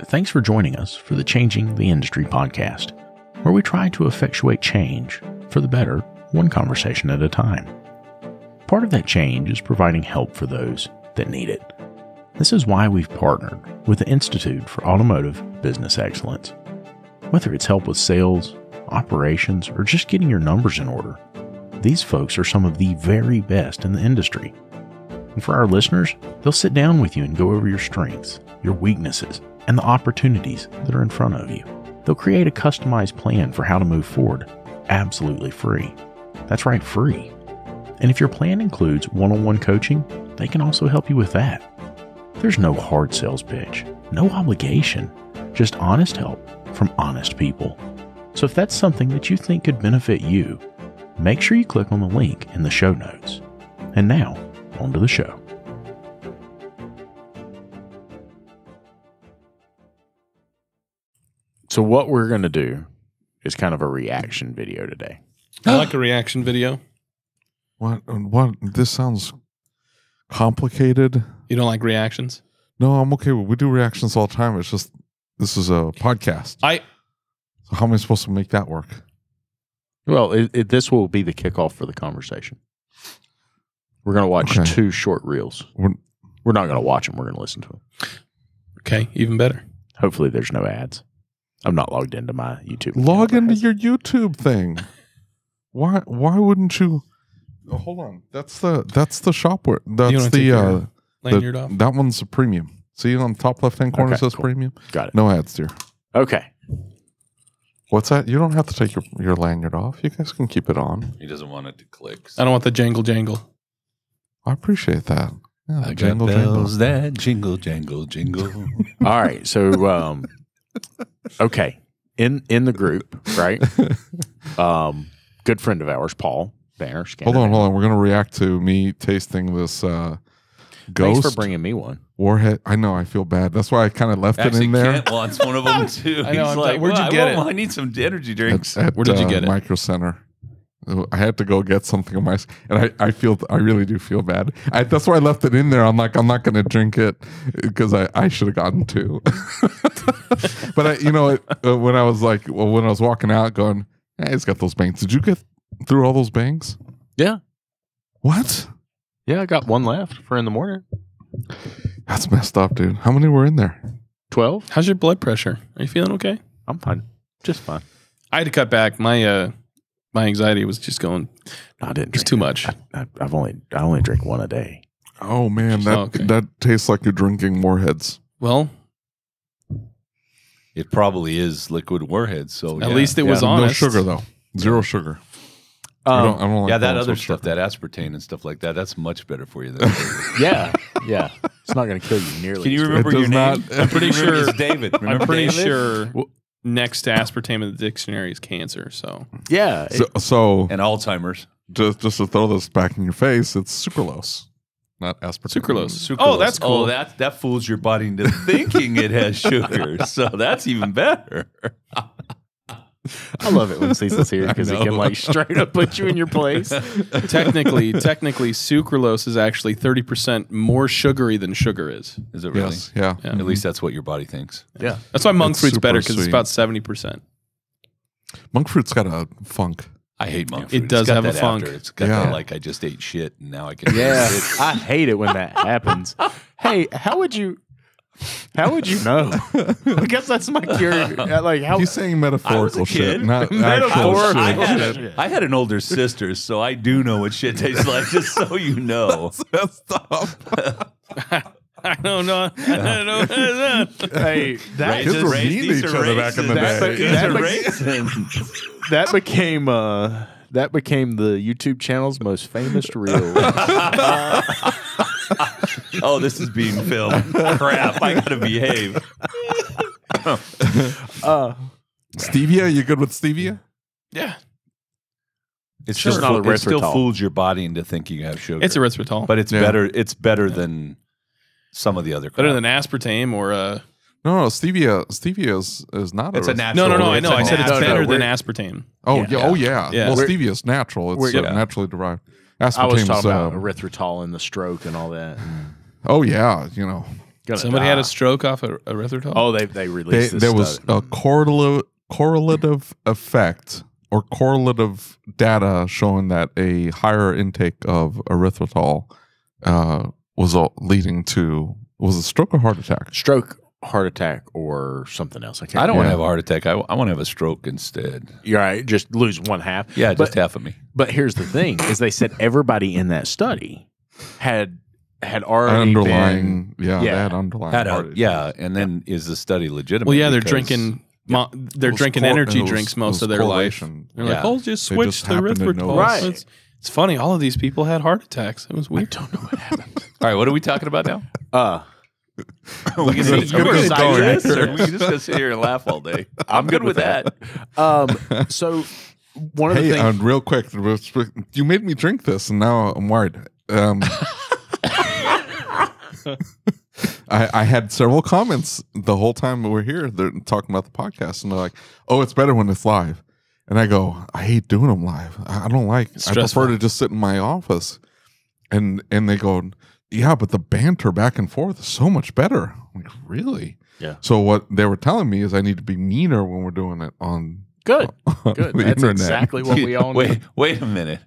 Thanks for joining us for the Changing the Industry podcast, where we try to effectuate change for the better, one conversation at a time. Part of that change is providing help for those that need it. This is why we've partnered with the Institute for Automotive Business Excellence. Whether it's help with sales, operations, or just getting your numbers in order, these folks are some of the very best in the industry. And for our listeners, they'll sit down with you and go over your strengths, your weaknesses, and the opportunities that are in front of you. They'll create a customized plan for how to move forward, absolutely free. That's right, free. And if your plan includes one-on-one coaching, they can also help you with that. There's no hard sales pitch, no obligation, just honest help from honest people. So if that's something that you think could benefit you, make sure you click on the link in the show notes. And now, on to the show. So what we're going to do is kind of a reaction video today. I like a reaction video. What? This sounds complicated. You don't like reactions? No, I'm okay. We do reactions all the time. It's just, this is a podcast. So how am I supposed to make that work? Well, this will be the kickoff for the conversation. We're going to watch two short reels. We're not going to watch them. We're going to listen to them. Okay, even better. Hopefully there's no ads. I'm not logged into my YouTube. Log into your YouTube thing. Why wouldn't you? Oh, hold on. That's the shopware. That's the lanyard off. That one's a premium. See on the top left hand corner, it says premium. Got it. No ads, dear. Okay. What's that? You don't have to take your lanyard off. You guys can keep it on. He doesn't want it to click. I don't want the jangle. I appreciate that. Yeah, I got bells that jingle, jangle, jingle. All right. So, okay. In the group, right? Good friend of ours, Paul Banner. Hold on. We're going to react to me tasting this ghost. Thanks for bringing me one. Warhead. I know. I feel bad. That's why I kind of left it in there. Kent wants one of them too. I know. He's like, where'd you get it? I need some energy drinks. Where did you get it? Micro Center. I had to go get something on my, and I really do feel bad. That's why I left it in there. I'm like, I'm not going to drink it because I should have gotten two. But when I was walking out, going, hey, he's got those bangs. Did you get through all those bangs? Yeah. What? Yeah, I got one left for in the morning. That's messed up, dude. How many were in there? 12. How's your blood pressure? Are you feeling okay? I'm fine. Just fine. I had to cut back. My anxiety was just going. No, I didn't. It's too much. I only drink one a day. Oh man, that tastes like you're drinking Warheads. Well, it probably is liquid Warheads. So at least it was honest. No sugar though. Zero sugar. I don't like that other stuff, that aspartame and stuff like that. That's much better for you than Yeah. It's not going to kill you nearly. Can you remember your name? I'm pretty sure it's David. I'm pretty sure next to aspartame in the dictionary is cancer. So yeah. So and Alzheimer's. Just to throw this back in your face, it's sucralose, not aspartame. Sucralose. Oh, that's cool. Oh, that fools your body into thinking it has sugar. So that's even better. I love it when Cecil's here because he can straight up put you in your place. Technically, sucralose is actually 30% more sugary than sugar is. Is it really? Yes, yeah. At least that's what your body thinks. Yeah. That's why monk fruit's better because it's about 70%. Monk fruit's got a funk. I hate monk fruit. It does have a funk. It's got that, like I just ate shit and now I can. Yeah, I hate it when that happens. Hey, how would you know? I guess that's my curiosity. He's saying metaphorical shit, not metaphorical actual shit. I had an older sister, so I do know what shit tastes like. Just so you know. I don't know. Hey, kids were mean to each other back in the day. That became the YouTube channel's most famous reel. Oh, this is being filmed. Crap, I gotta behave. Stevia, you good with stevia? Yeah. It's just not it still fools your body into thinking you have sugar. It's erythritol. But it's better. It's better than some of the other crap. Better than aspartame or No, stevia is not. It's a natural. No. I know. I said it's better than aspartame. Oh yeah. Oh yeah. Yeah. Well, stevia is natural. It's naturally derived. Aspartame I was talking about erythritol and the stroke and all that. Oh yeah, Somebody had a stroke off of erythritol? Oh, they released this There was a correlative effect or correlative data showing that a higher intake of erythritol was leading to, was it stroke or heart attack? Stroke, heart attack, or something else. I don't want to have a heart attack. I want to have a stroke instead. You're right. Just lose one half. Yeah, just half of me. But here's the thing: is they said everybody in that study had already underlying, been, they had underlying heart issues. Yeah, and then is the study legitimate? Well, yeah, they're Because- drinking. They're drinking energy drinks most of their life. They're like, "Oh, just They switch just to happen to know erythritol." Right. It's funny. All of these people had heart attacks. It was I weird. don't know what happened. All right, what are we talking about now? We can You keep were it going. this, or we can just go sit here and laugh all day. I'm good with that. So one of the Hey, things. real quick, you made me drink this, and now I'm worried. I had several comments the whole time we were here. They're talking about the podcast, and they're like, "Oh, it's better when it's live." And I go, "I hate doing them live. I don't like. I prefer to just sit in my office." And they go, "Yeah, but the banter back and forth is so much better." I'm like, really? Yeah. So what they were telling me is I need to be meaner when we're doing it on Good. on Good. the That's internet. exactly what we all need. Wait a minute.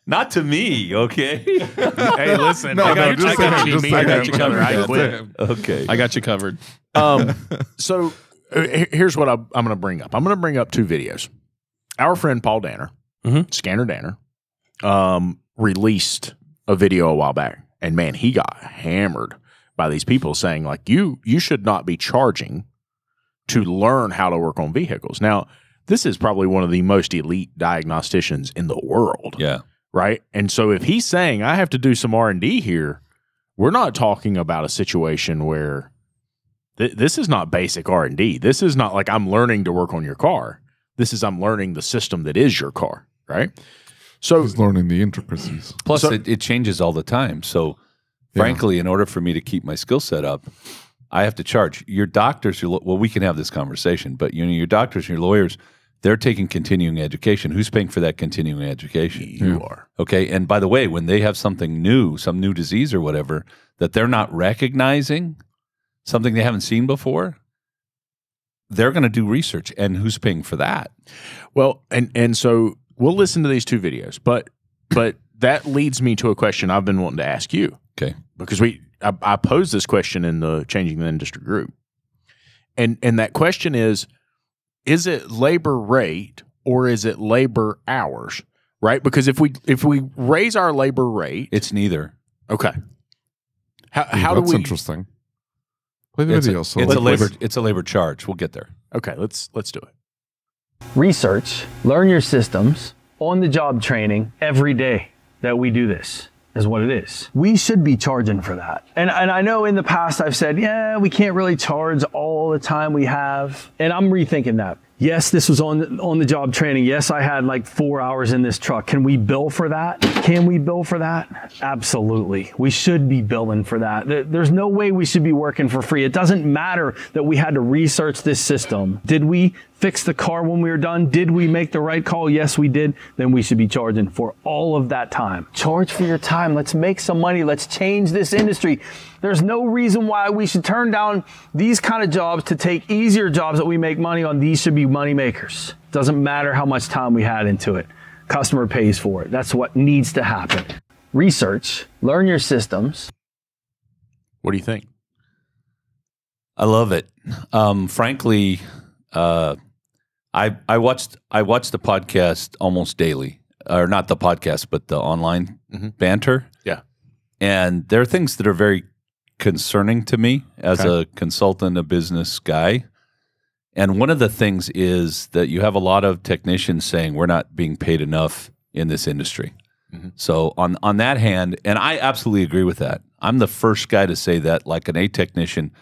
Not to me, okay? Hey, listen. No, I got, no, just I got saying, you, just me. I got you saying. covered. I Yeah, quit. damn. Okay. I got you covered. So here's what I'm going to bring up. I'm going to bring up two videos. Our friend Paul Danner, Scanner Danner, released a video a while back, and man, he got hammered by these people saying like, you should not be charging to learn how to work on vehicles. Now, this is probably one of the most elite diagnosticians in the world. Yeah. Right. And so if he's saying I have to do some R&D here, we're not talking about a situation where this is not basic R&D. This is not like I'm learning to work on your car. This is I'm learning the system that is your car. Right. So He's learning the intricacies. Plus, it changes all the time. So, frankly, in order for me to keep my skill set up, I have to charge. Your doctors, well, we can have this conversation, but your doctors and your lawyers, they're taking continuing education. Who's paying for that continuing education? you are. Okay. And by the way, when they have something new, some new disease or whatever, that they're not recognizing, something they haven't seen before, they're going to do research. And who's paying for that? Well, and so we'll listen to these two videos, but that leads me to a question I've been wanting to ask you. Okay. Because I posed this question in the Changing the Industry group. And that question is it labor rate or is it labor hours? Right? Because if we raise our labor rate, It's neither. okay. How do That's we interesting. Play the video. It's a labor charge. We'll get there. Okay, let's do it. Research, learn your systems, on-the-job training every day that we do this is what it is. We should be charging for that. And I know in the past I've said, yeah, we can't really charge all the time we have. And I'm rethinking that. Yes, this was on the job training. Yes, I had like 4 hours in this truck. Can we bill for that? Can we bill for that? Absolutely. We should be billing for that. There's no way we should be working for free. It doesn't matter that we had to research this system. Did we fix the car when we were done? Did we make the right call? Yes, we did. Then we should be charging for all of that time. Charge for your time. Let's make some money. Let's change this industry. There's no reason why we should turn down these kind of jobs to take easier jobs that we make money on. These should be money makers. Doesn't matter how much time we had into it. Customer pays for it. That's what needs to happen. Research, learn your systems. What do you think? I love it. Frankly, I watched the podcast almost daily, or not the podcast, but the online banter. Yeah. And there are things that are very concerning to me as a consultant, a business guy. And one of the things is that you have a lot of technicians saying we're not being paid enough in this industry. So on that hand, and I absolutely agree with that. I'm the first guy to say that, like, an A technician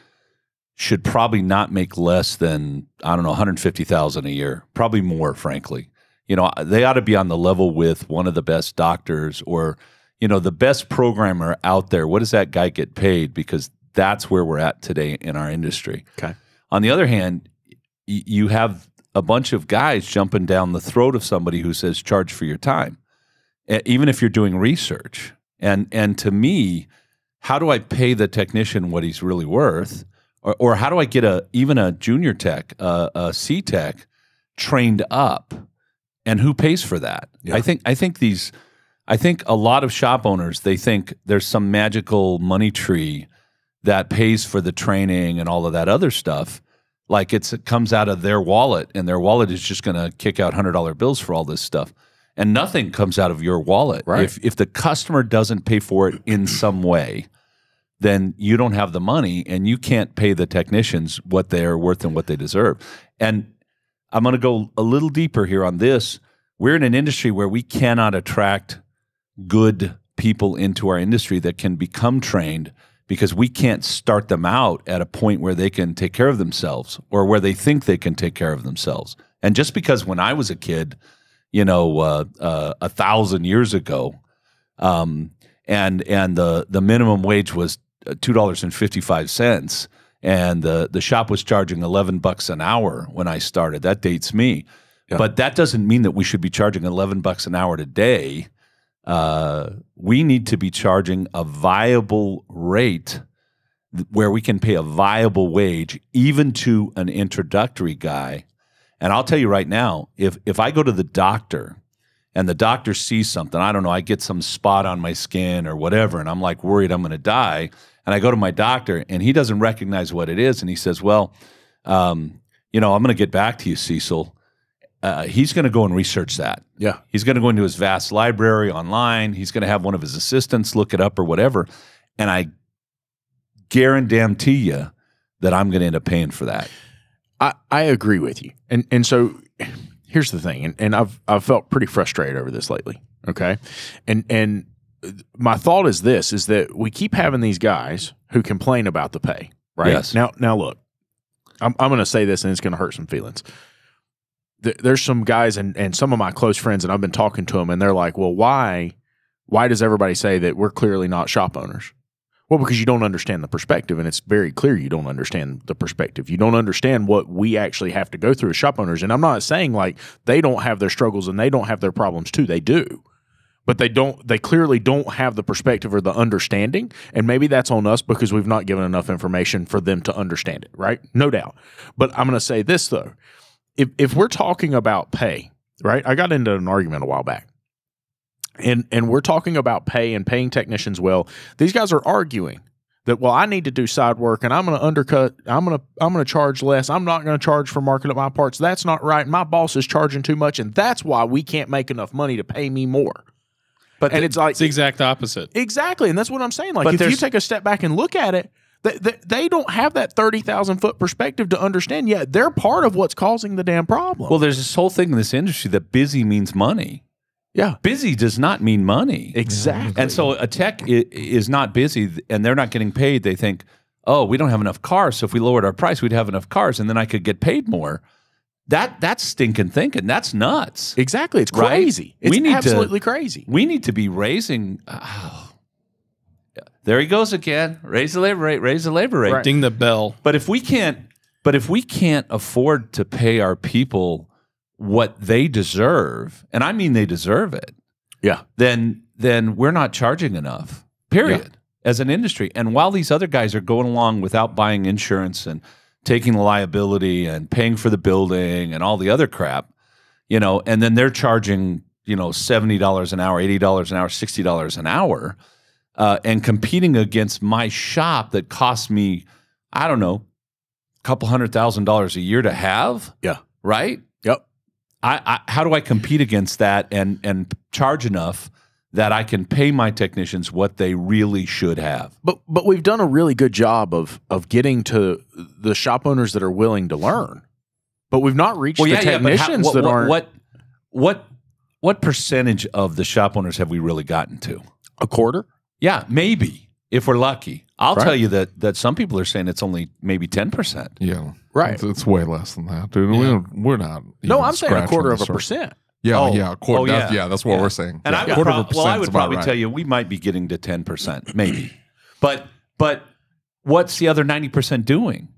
should probably not make less than, I don't know, $150,000 a year, probably more, frankly. You know, they ought to be on the level with one of the best doctors or, you know, the best programmer out there. What does that guy get paid? Because that's where we're at today in our industry. Okay. On the other hand, you have a bunch of guys jumping down the throat of somebody who says charge for your time, even if you're doing research. And to me, how do I pay the technician what he's really worth? Or how do I get even a junior tech, a C tech trained up? And who pays for that? Yeah. I think a lot of shop owners, they think there's some magical money tree that pays for the training and all of that other stuff. Like it comes out of their wallet, and their wallet is just going to kick out $100 bills for all this stuff. And nothing comes out of your wallet. Right. If the customer doesn't pay for it in some way, then you don't have the money, and you can't pay the technicians what they're worth and what they deserve. And I'm going to go a little deeper here on this. We're in an industry where we cannot attract good people into our industry that can become trained because we can't start them out at a point where they can take care of themselves or where they think they can take care of themselves. And just because when I was a kid, 1,000 years ago, and the minimum wage was $2.55, and the shop was charging $11 an hour when I started. That dates me. Yeah. But that doesn't mean that we should be charging $11 an hour today. We need to be charging a viable rate where we can pay a viable wage even to an introductory guy. And I'll tell you right now, if I go to the doctor and the doctor sees something, I don't know, I get some spot on my skin or whatever, and I'm like worried I'm going to die, and I go to my doctor and he doesn't recognize what it is, and he says, well, I'm going to get back to you, Cecil. He's going to go and research that. Yeah. He's going to go into his vast library online. He's going to have one of his assistants look it up or whatever. And I guarantee you that I'm going to end up paying for that. I agree with you. And so here's the thing, and I've felt pretty frustrated over this lately. Okay. And my thought is this, is that we keep having these guys who complain about the pay, right? Yes. Now look, I'm going to say this and it's going to hurt some feelings. There's some guys and some of my close friends, and I've been talking to them, and they're like, well, why does everybody say that we're clearly not shop owners? Well, because you don't understand the perspective, and it's very clear you don't understand the perspective. You don't understand what we actually have to go through as shop owners. And I'm not saying like they don't have their struggles and they don't have their problems too. They do. But they clearly don't have the perspective or the understanding, and maybe that's on us because we've not given enough information for them to understand it, right? No doubt. But I'm going to say this, though. If we're talking about pay, right? I got into an argument a while back. And we're talking about pay and paying technicians well. These guys are arguing that, well, I need to do side work and I'm going to undercut, I'm going to charge less. I'm not going to charge for marking up my parts. That's not right. My boss is charging too much, and that's why we can't make enough money to pay me more. But it's like it's the exact opposite. Exactly. And that's what I'm saying. Like, but if you take a step back and look at it, they don't have that 30,000-foot perspective to understand. Yeah, they're part of what's causing the damn problem. Well, there's this whole thing in this industry that busy means money. Yeah. Busy does not mean money. Exactly. And so a tech is not busy and they're not getting paid. They think, oh, we don't have enough cars, so if we lowered our price, we'd have enough cars and then I could get paid more. That's stinking thinking. That's nuts. Exactly. It's right? crazy. It's absolutely crazy. We need to be raising there he goes again. Raise the labor rate, raise the labor rate. Right. Ding the bell. But if we can't afford to pay our people what they deserve, and I mean they deserve it, yeah, then we're not charging enough. Period. Yeah. As an industry. And while these other guys are going along without buying insurance and taking the liability and paying for the building and all the other crap, and then they're charging, $70 an hour, $80 an hour, $60 an hour. And competing against my shop that costs me, I don't know, a couple $100,000 a year to have. Yeah. Right? Yep. How do I compete against that and charge enough that I can pay my technicians what they really should have? But we've done a really good job of getting to the shop owners that are willing to learn. But we've not reached the technicians that aren't. What percentage of the shop owners have we really gotten to? A quarter? Yeah, maybe, if we're lucky. I'll tell you that some people are saying it's only maybe 10%. Yeah. Right. It's way less than that, dude. Yeah. We're not. No, I'm saying a quarter of a percent. Yeah, a quarter. That's what we're saying. And I would probably tell you we might be getting to 10%, maybe. But what's the other 90% doing?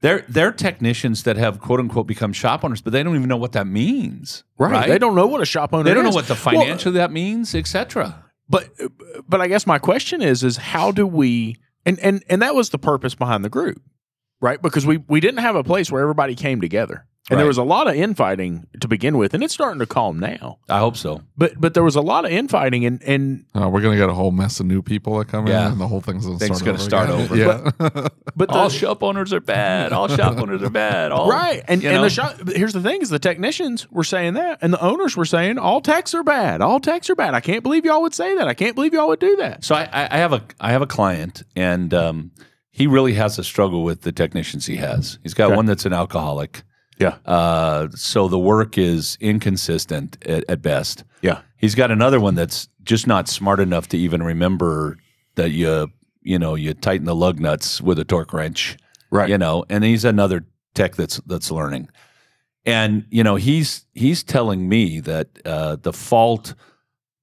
They're technicians that have quote unquote become shop owners, but they don't even know what that means. Right. They don't know what a shop owner is. They don't know what the financial that means, etc. But I guess my question is how do we, and that was the purpose behind the group, right? Because we didn't have a place where everybody came together. And there was a lot of infighting to begin with, and it's starting to calm now. I hope so. But there was a lot of infighting, and we're gonna get a whole mess of new people that come in, and the whole thing's gonna start over. Yeah, but all shop owners are bad. All shop owners are bad. Right, and the shop. Here's the thing: is the technicians were saying that, and the owners were saying all techs are bad. All techs are bad. I can't believe y'all would say that. I can't believe y'all would do that. So I have a client, and he really has a struggle with the technicians he has. He's got one that's an alcoholic. Yeah. So the work is inconsistent at best. Yeah. He's got another one that's just not smart enough to even remember that you tighten the lug nuts with a torque wrench. Right. And he's another tech that's learning. And he's telling me that the fault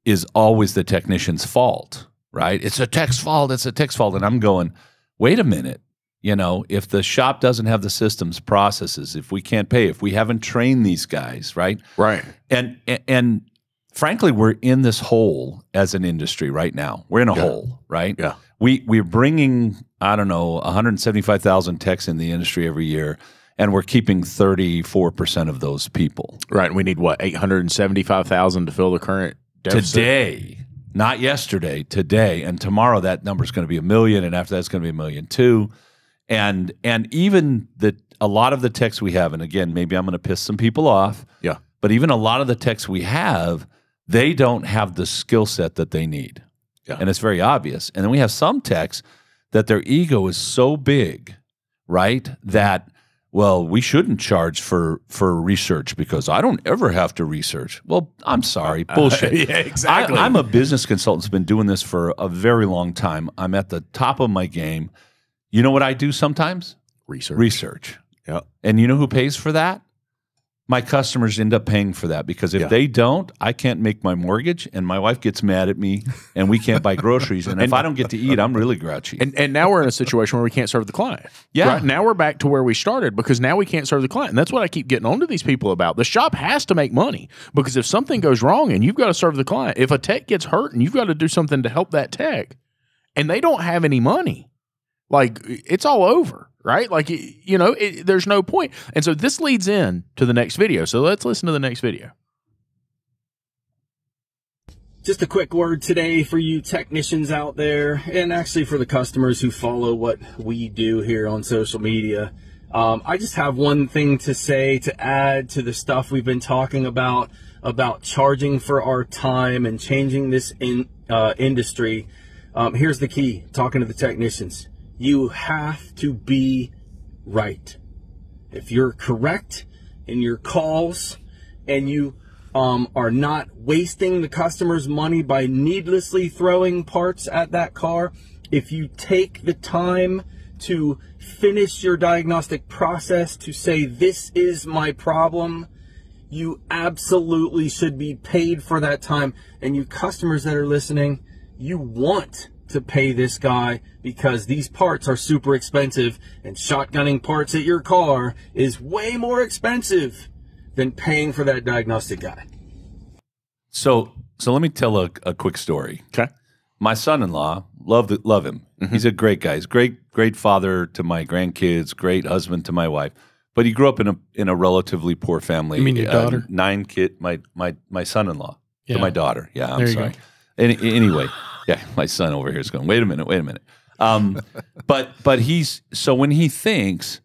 is always the technician's fault, right? It's a tech's fault. It's a tech's fault. And I'm going, wait a minute. If the shop doesn't have the systems, processes, if we can't pay, if we haven't trained these guys, right? Right. And frankly, we're in this hole as an industry right now. We're in a hole, right? Yeah. We're bringing, 175,000 techs in the industry every year, and we're keeping 34% of those people. Right. And we need, 875,000 to fill the current deficit? Today. Not yesterday, today. And tomorrow that number is going to be 1 million, and after that it's going to be 1.2 million. And even a lot of the techs we have, and again, maybe I'm going to piss some people off. Yeah. But even a lot of the techs we have, they don't have the skill set that they need. Yeah. And it's very obvious. And then we have some techs that their ego is so big, right, that, well, we shouldn't charge for research because I don't ever have to research. Well, I'm sorry. Bullshit. Yeah, exactly. I'm a business consultant who's been doing this for a very long time. I'm at the top of my game. You know what I do sometimes? Research. Yeah. And you know who pays for that? My customers end up paying for that because if they don't, I can't make my mortgage, and my wife gets mad at me, and we can't buy groceries. And if I don't get to eat, I'm really grouchy. And now we're in a situation where we can't serve the client. Yeah. Right? Now we're back to where we started because now we can't serve the client. And that's what I keep getting on to these people about. The shop has to make money because if something goes wrong and you've got to serve the client, if a tech gets hurt and you've got to do something to help that tech and they don't have any money, like it's all over. Right? Like, there's no point. And so this leads in to the next video. So let's listen to the next video. Just a quick word today for you technicians out there, and actually for the customers who follow what we do here on social media. I just have one thing to say to add to the stuff we've been talking about charging for our time and changing this industry. Here's the key, talking to the technicians. You have to be right. If you're correct in your calls and you are not wasting the customer's money by needlessly throwing parts at that car, if you take the time to finish your diagnostic process to say, this is my problem, you absolutely should be paid for that time. And you customers that are listening, you want to pay this guy because these parts are super expensive, and shotgunning parts at your car is way more expensive than paying for that diagnostic guy. So let me tell a quick story. Okay. My son-in-law, love him. Mm-hmm. He's a great guy. He's great father to my grandkids, great husband to my wife. But he grew up in a relatively poor family. You mean your daughter? 9 kids. My son-in-law to my daughter. Yeah, I'm there sorry. You go. Anyway, yeah, my son over here is going, wait a minute. But when he thinks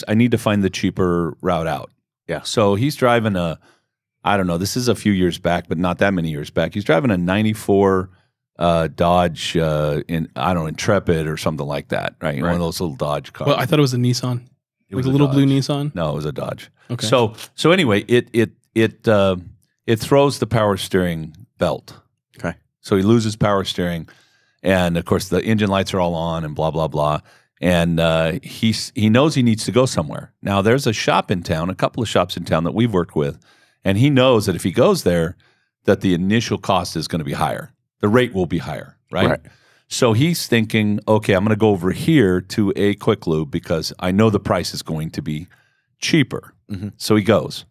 I need to find the cheaper route out. Yeah. So he's driving I don't know, this is a few years back, but not that many years back. He's driving a 94 Dodge Intrepid or something like that, right? One of those little Dodge cars. Well, I thought it was a Nissan. It was was a little Dodge. blue Nissan? No, it was a Dodge. Okay. So anyway, it throws the power steering belt. Okay. So he loses power steering, and of course the engine lights are all on and blah blah blah. And he knows he needs to go somewhere. Now there's a shop in town, a couple of shops in town that we've worked with, and he knows that if he goes there, that the initial cost is going to be higher. The rate will be higher, right? So he's thinking, okay, I'm going to go over here to a Quick Lube because I know the price is going to be cheaper. Mm-hmm. So he goes,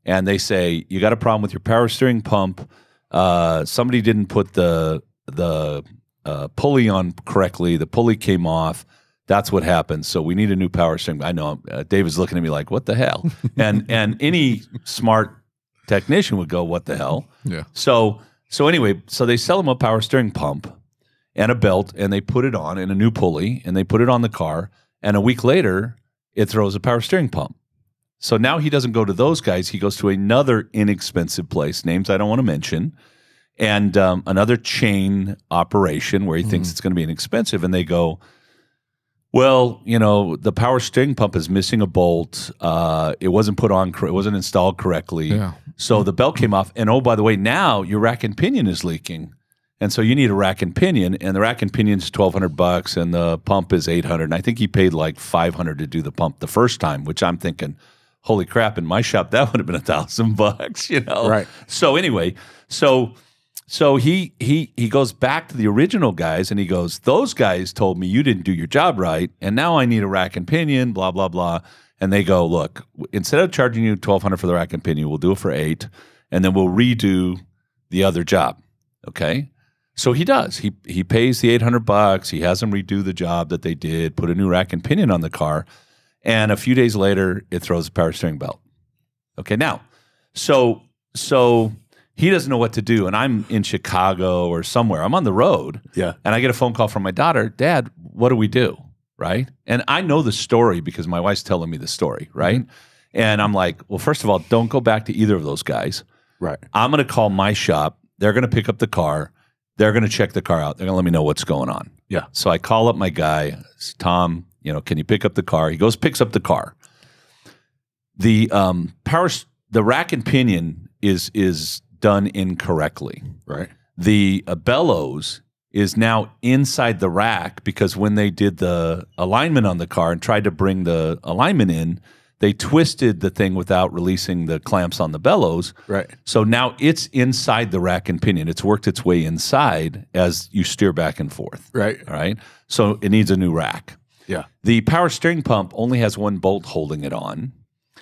and they say, you got a problem with your power steering pump. Somebody didn't put the pulley on correctly. The pulley came off. That's what happened. So we need a new power steering. I know David's looking at me like, what the hell? and any smart technician would go, what the hell? Yeah. So anyway, so they sell him a power steering pump and a belt, and they put it on, and a new pulley, and they put it on the car, and a week later, it throws a power steering pump. So now he doesn't go to those guys. He goes to another inexpensive place, names I don't want to mention, and another chain operation where he thinks it's going to be inexpensive, and they go, well, you know, the power steering pump is missing a bolt. It wasn't put on, it wasn't installed correctly. Yeah. So the belt came off, and oh, by the way, now your rack and pinion is leaking. And so you need a rack and pinion, and the rack and pinion is $1,200, and the pump is $800. And I think he paid like $500 to do the pump the first time, which I'm thinking, holy crap! In my shop, that would have been $1,000, you know. Right. So anyway, so he goes back to the original guys, and he goes, those guys told me you didn't do your job right, and now I need a rack and pinion, blah blah blah. And they go, look, instead of charging you $1,200 for the rack and pinion, we'll do it for $800, and then we'll redo the other job. Okay. So he does. He pays the $800. He has them redo the job that they did, put a new rack and pinion on the car, and a few days later, it throws a power steering belt. Okay, now, so he doesn't know what to do, and I'm in Chicago or somewhere. I'm on the road, Yeah. and I get a phone call from my daughter. Dad, what do we do? Right? And I know the story because my wife's telling me the story, right? And I'm like, well, first of all, don't go back to either of those guys. Right. I'm going to call my shop. They're going to pick up the car. They're going to check the car out. They're going to let me know what's going on. Yeah. So I call up my guy, Tom, you know, can you pick up the car? He goes, picks up the car. The the rack and pinion is done incorrectly. Right. The bellows is now inside the rack because when they did the alignment on the car and tried to bring the alignment in, they twisted the thing without releasing the clamps on the bellows. Right. So now it's inside the rack and pinion. It's worked its way inside as you steer back and forth. Right. All right. So it needs a new rack. Yeah. The power steering pump only has one bolt holding it on.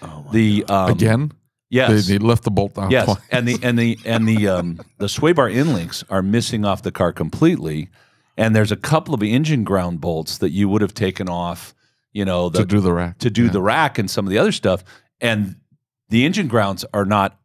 Oh my The Again? yes, They left the bolt out. yes, twice. and the sway bar in links are missing off the car completely. And there's a couple of engine ground bolts that you would have taken off, you know, to do the rack. the rack and some of the other stuff. And the engine grounds are not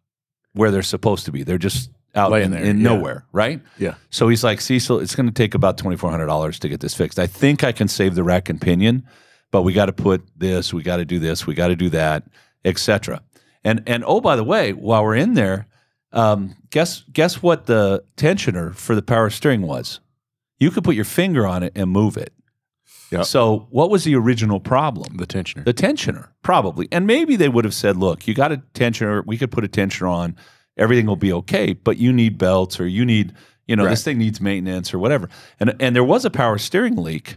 where they're supposed to be. They're just out Laying in there, in yeah. nowhere, right? Yeah. So he's like, Cecil, it's going to take about $2,400 to get this fixed. I think I can save the rack and pinion, but we got to put this, we got to do this, we got to do that, etc. And oh, by the way, while we're in there, guess what the tensioner for the power steering was? You could put your finger on it and move it. Yep. So what was the original problem? The tensioner. The tensioner, probably. And maybe they would have said, look, you got a tensioner, we could put a tensioner on, everything will be okay, but you need belts or you need, you know, Right. this thing needs maintenance or whatever. And there was a power steering leak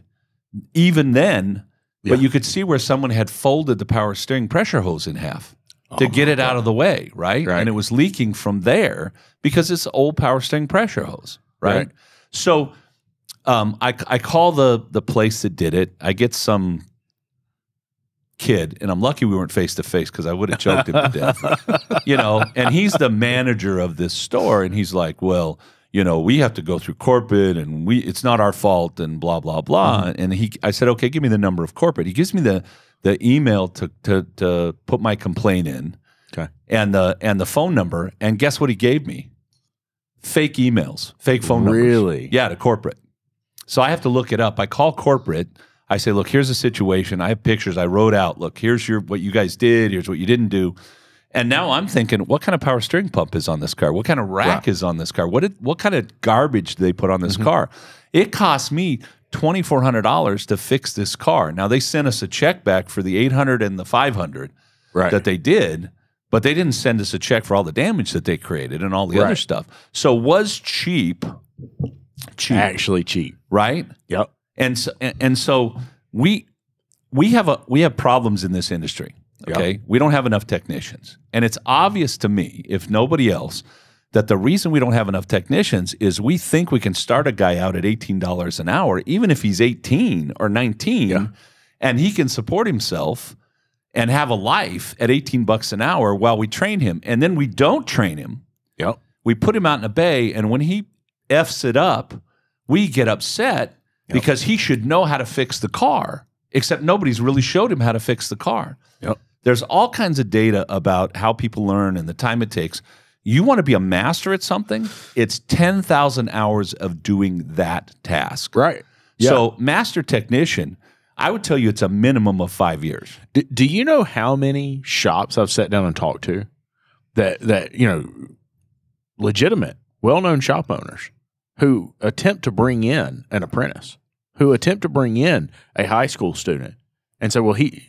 even then, Yeah. but you could see where someone had folded the power steering pressure hose in half to get it out of the way, right? Right. And it was leaking from there because it's old power steering pressure hose, right? Right. So I call the place that did it. I get some kid, and I'm lucky we weren't face to face because I would have choked him to death. You know, and he's the manager of this store, and he's like, well, you know, we have to go through corporate, and it's not our fault, and blah blah blah. And I said, okay, give me the number of corporate. He gives me the email to put my complaint in, Okay. and the phone number. And guess what he gave me? Fake emails, fake phone numbers. Really? Yeah, to corporate. So I have to look it up. I call corporate. I say, look, here's the situation. I have pictures. I wrote out, look, here's what you guys did. Here's what you didn't do. And now I'm thinking, what kind of power steering pump is on this car? What kind of rack is on this car? What kind of garbage did they put on this car? It cost me $2,400 to fix this car. Now they sent us a check back for the $800 and the $500 Right. that they did, but they didn't send us a check for all the damage that they created and all the other Right. stuff. So was cheap, Actually cheap. right? Yep. And so we have problems in this industry. Okay, we don't have enough technicians, and it's obvious to me, if nobody else, that the reason we don't have enough technicians is we think we can start a guy out at $18 an hour, even if he's 18 or 19, and he can support himself and have a life at $18 an hour while we train him, and then we don't train him. Yep. We put him out in a bay, and when he F's it up, we get upset because he should know how to fix the car, except nobody's really showed him how to fix the car. Yep. There's all kinds of data about how people learn and the time it takes. You want to be a master at something, it's 10,000 hours of doing that task. Right. So master technician, I would tell you it's a minimum of 5 years. Do you know how many shops I've sat down and talked to that you know, legitimate, well-known shop owners who attempt to bring in an apprentice, who attempt to bring in a high school student and say, well, he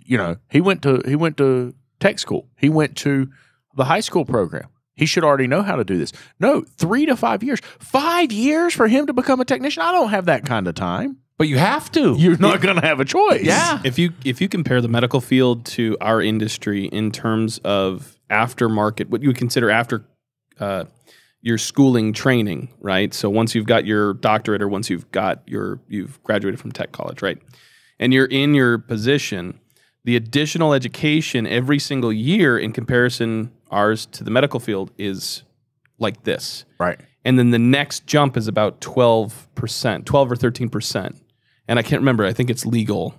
went to tech school. He went to the high school program. He should already know how to do this. No, 3 to 5 years. 5 years for him to become a technician? I don't have that kind of time. But you have to. You're not going to have a choice. Yeah. If you compare the medical field to our industry in terms of aftermarket, what you would consider after your schooling training, right? So once you've got your doctorate or once you've graduated from tech college, right? And you're in your position, the additional education every single year in comparison ours to the medical field is like this. Right. And then the next jump is about 12%, 12 or 13%. And I can't remember. I think it's legal.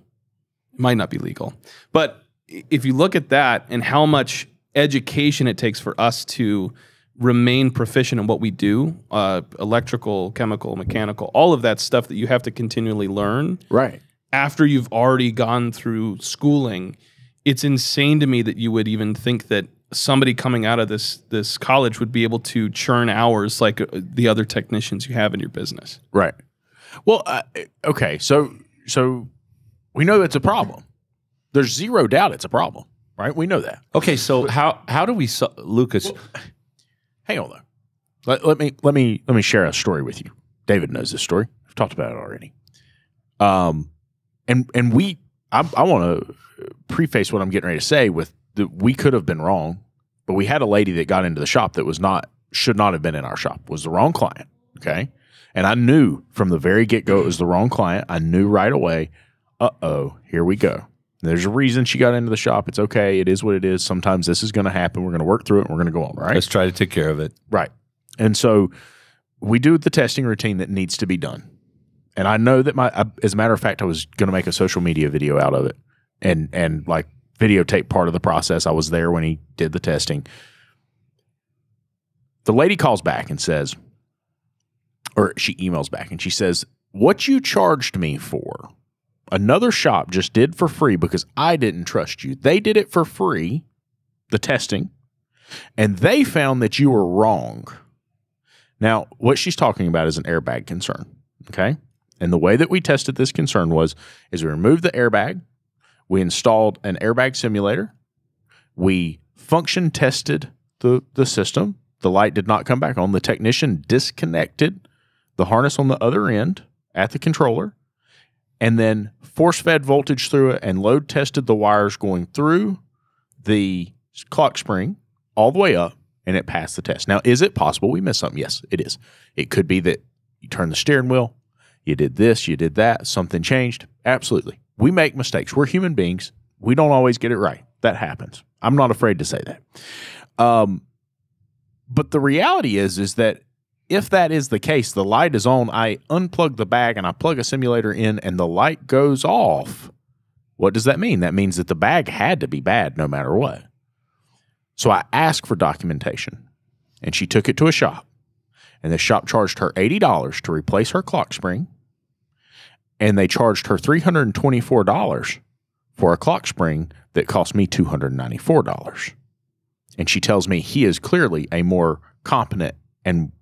It might not be legal. But if you look at that and how much education it takes for us to remain proficient in what we do, electrical, chemical, mechanical, all of that stuff that you have to continually learn. Right. After you've already gone through schooling, it's insane to me that you would even think that somebody coming out of this college would be able to churn hours like the other technicians you have in your business. Right. Well, okay. So we know that's a problem. There's zero doubt it's a problem, right? We know that. Okay, so how do we Lucas? Well, hang on though. Let me share a story with you. David knows this story. I've talked about it already. And I want to preface what I'm getting ready to say with we could have been wrong, but we had a lady that got into the shop that should not have been in our shop, was the wrong client. Okay. And I knew from the very get-go it was the wrong client. I knew right away, here we go. There's a reason she got into the shop. It's okay. It is what it is. Sometimes this is going to happen. We're going to work through it and we're going to go on, right? Let's try to take care of it. Right. And so we do the testing routine that needs to be done. And I know that as a matter of fact, I was going to make a social media video out of it and like videotape part of the process. I was there when he did the testing. The lady calls back and says, or she emails back and she says, what you charged me for, another shop just did for free because I didn't trust you. They did it for free, the testing, and they found that you were wrong. Now, what she's talking about is an airbag concern, okay? And the way that we tested this concern is we removed the airbag, we installed an airbag simulator, we function tested the system, the light did not come back on, the technician disconnected the harness on the other end at the controller, and then force-fed voltage through it and load tested the wires going through the clock spring all the way up, and it passed the test. Now, is it possible we missed something? Yes, it is. It could be that you turned the steering wheel, you did this, you did that, something changed. Absolutely. We make mistakes. We're human beings. We don't always get it right. That happens. I'm not afraid to say that. But the reality is that if that is the case, the light is on, I unplug the bag and I plug a simulator in and the light goes off. What does that mean? That means that the bag had to be bad no matter what. So I asked for documentation and she took it to a shop and the shop charged her $80 to replace her clock spring and they charged her $324 for a clock spring that cost me $294. And she tells me he is clearly a more competent and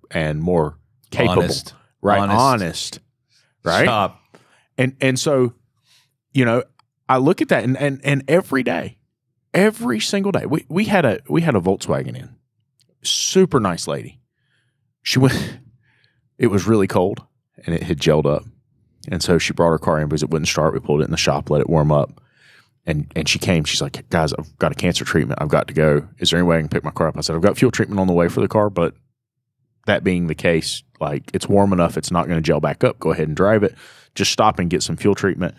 more capable, honest, right? Shop. And so, you know, I look at that and every day, every single day, we had a Volkswagen in, super nice lady. It was really cold and it had gelled up. And so she brought her car in because it wouldn't start. We pulled it in the shop, let it warm up. And she came, she's like, guys, I've got a cancer treatment. I've got to go. Is there any way I can pick my car up? I said, I've got fuel treatment on the way for the car, but that being the case, like it's warm enough, it's not going to gel back up. Go ahead and drive it. Just stop and get some fuel treatment.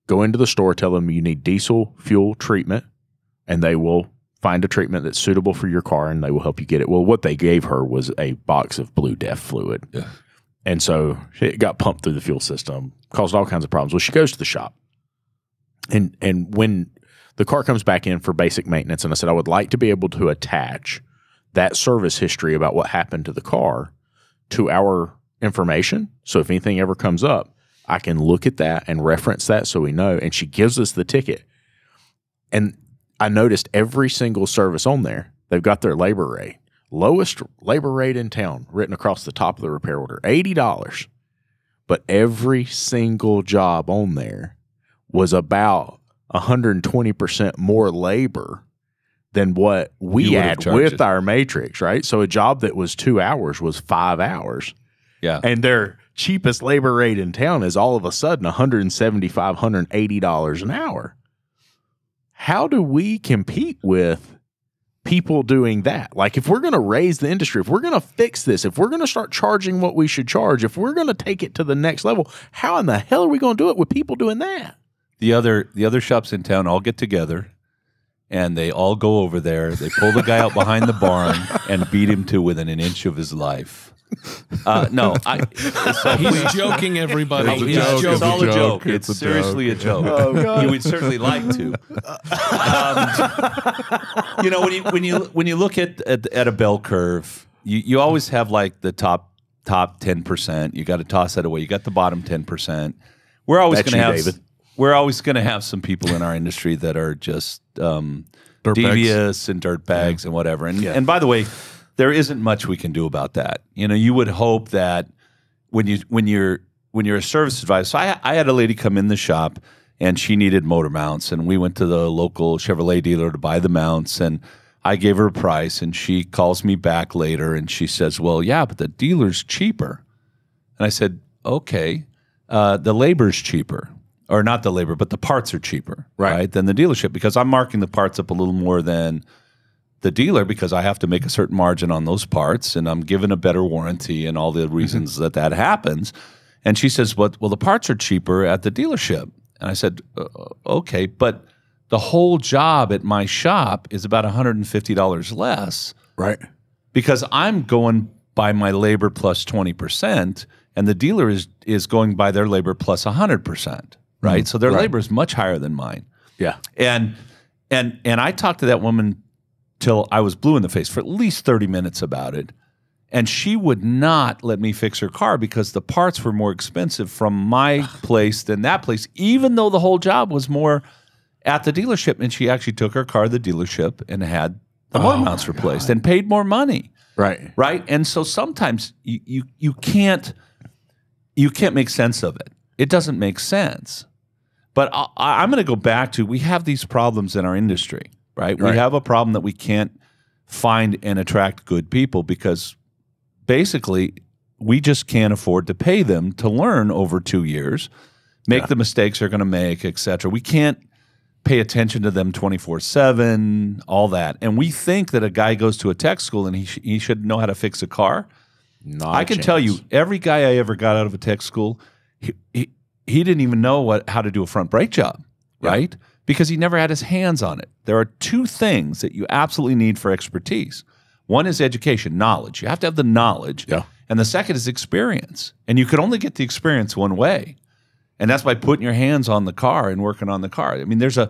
Go into the store, tell them you need diesel fuel treatment, and they will find a treatment that's suitable for your car, and they will help you get it. Well, what they gave her was a box of Blue Death fluid. Yeah. And so it got pumped through the fuel system, caused all kinds of problems. Well, she goes to the shop. And when the car comes back in for basic maintenance, and I said, I would like to be able to attach that service history about what happened to the car to our information. So if anything ever comes up, I can look at that and reference that so we know. And she gives us the ticket. And I noticed every single service on there, they've got their labor rate. Lowest labor rate in town written across the top of the repair order, $80. But every single job on there was about 120% more labor than what we had with our matrix, right? So a job that was 2 hours was 5 hours. Yeah. And their cheapest labor rate in town is all of a sudden $175, $180 an hour. How do we compete with people doing that? Like, if we're going to raise the industry, if we're going to fix this, if we're going to start charging what we should charge, if we're going to take it to the next level, how in the hell are we going to do it with people doing that? The other shops in town all get together, and they all go over there. They pull the guy out behind the barn and beat him to within an inch of his life. No, he's joking, everybody. It's all a joke. It's seriously a joke. Oh, God. You would certainly like to. When you look at a bell curve, you always have like the top 10%. You got to toss that away. You got the bottom 10%. We're always going to have David. We're always going to have some people in our industry that are just devious and dirtbags and whatever. And by the way, there isn't much we can do about that. You would hope that when you're a service advisor. So I had a lady come in the shop, and she needed motor mounts, and we went to the local Chevrolet dealer to buy the mounts, and I gave her a price, and she calls me back later, and she says, "Well, yeah, but the dealer's cheaper." And I said, "Okay, the labor's cheaper." Or not the labor, but the parts are cheaper, right, than the dealership, because I'm marking the parts up a little more than the dealer because I have to make a certain margin on those parts, and I'm given a better warranty and all the reasons that happens. And she says, well, the parts are cheaper at the dealership. And I said, okay, but the whole job at my shop is about $150 less. Right. Because I'm going by my labor plus 20%, and the dealer is going by their labor plus 100%. Right. So their labor is much higher than mine. Yeah. And I talked to that woman till I was blue in the face for at least 30 minutes about it. And she would not let me fix her car because the parts were more expensive from my place than that place, even though the whole job was more at the dealership. And she actually took her car to the dealership and had the motor mounts replaced and paid more money. Right. Right. And so sometimes you can't make sense of it. It doesn't make sense. But I'm going to go back to, we have these problems in our industry, right? We have a problem that we can't find and attract good people because basically we just can't afford to pay them to learn over 2 years, make the mistakes they're going to make, et cetera. We can't pay attention to them 24/7, all that. And we think that a guy goes to a tech school and he should know how to fix a car. I can tell you, every guy I ever got out of a tech school, he didn't even know how to do a front brake job, right? Because he never had his hands on it. There are two things that you absolutely need for expertise. One is education, knowledge. You have to have the knowledge. Yeah. And the second is experience. And you can only get the experience one way. And that's by putting your hands on the car and working on the car. I mean, there's a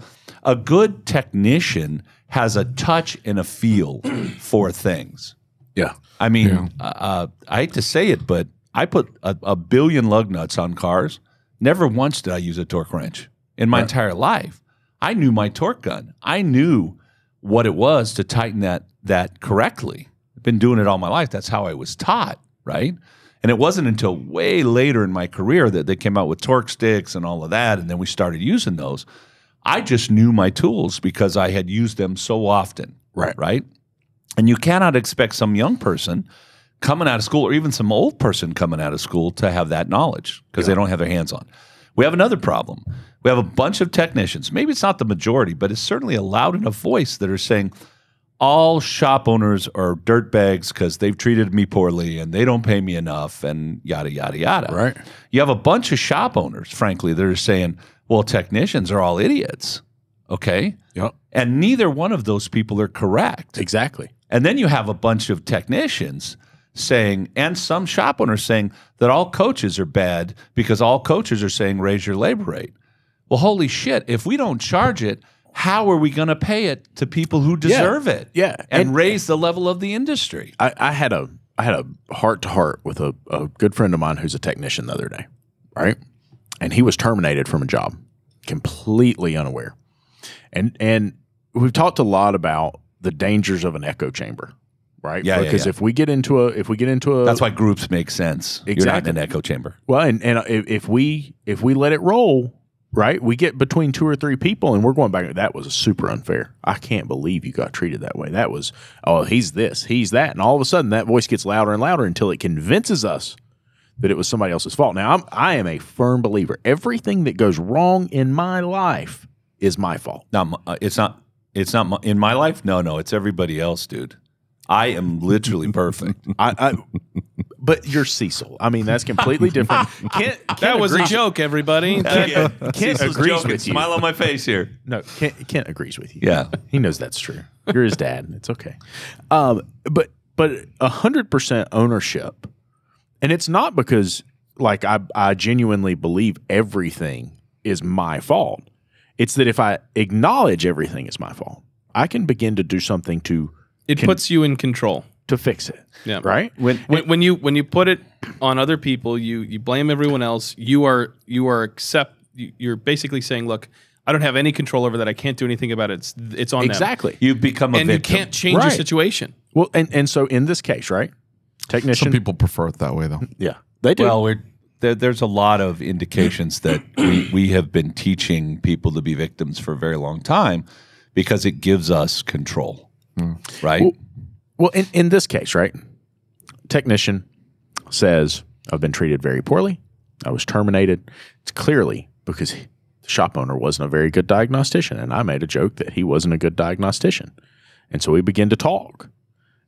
good technician has a touch and a feel for things. Yeah. I mean, I hate to say it, but I put a billion lug nuts on cars. Never once did I use a torque wrench in my entire life. I knew my torque gun. I knew what it was to tighten that correctly. I've been doing it all my life. That's how I was taught, right? And it wasn't until way later in my career that they came out with torque sticks and all of that, and then we started using those. I just knew my tools because I had used them so often, right? And you cannot expect some young person coming out of school or even some old person coming out of school to have that knowledge because they don't have their hands on. We have another problem. We have a bunch of technicians. Maybe it's not the majority, but it's certainly a loud enough voice that are saying all shop owners are dirtbags because they've treated me poorly and they don't pay me enough and yada, yada, yada. Right. You have a bunch of shop owners, frankly, that are saying, well, technicians are all idiots. Okay? Yep. And neither one of those people are correct. Exactly. And then you have a bunch of technicians saying, and some shop owners saying that all coaches are bad because all coaches are saying raise your labor rate. Well, holy shit, if we don't charge it, how are we going to pay it to people who deserve it? Yeah. And raise the level of the industry. I had a heart-to-heart with a good friend of mine who's a technician the other day, right? And he was terminated from a job, completely unaware. And we've talked a lot about the dangers of an echo chamber, right? Yeah, because yeah. if we get into a That's why groups make sense. Exactly. You're not in an echo chamber. well, and if we let it roll, right, we get between 2 or 3 people, and we're going back. That was super unfair. I can't believe you got treated that way. That was, oh, he's this, he's that, and all of a sudden that voice gets louder and louder until it convinces us that it was somebody else's fault. Now, I am a firm believer. Everything that goes wrong in my life is my fault. No, it's not in my life. No, it's everybody else, dude. I am literally perfect. But you're Cecil. I mean, that's completely different. Kent That was a agrees- joke, everybody. Kent Cecil's agrees joking. with you. Smile on my face here. No, Kent agrees with you. Yeah. He knows that's true. You're his dad. It's okay. But 100% ownership, and it's not because like I genuinely believe everything is my fault. It's that if I acknowledge everything is my fault, I can begin to do something to Puts you in control. to fix it. Yeah. Right. When you put it on other people, you blame everyone else. You're basically saying, look, I don't have any control over that. I can't do anything about it. It's on them. Exactly. You become a And victim. you can't change your Right. situation. Well, and so in this case, right, technician. Some people prefer it that way, though. yeah, they do. Well, there's a lot of indications that we have been teaching people to be victims for a very long time because it gives us control, right? Well, in this case, right, technician says, I've been treated very poorly. I was terminated. It's clearly because the shop owner wasn't a very good diagnostician, and I made a joke that he wasn't a good diagnostician. And so we began to talk.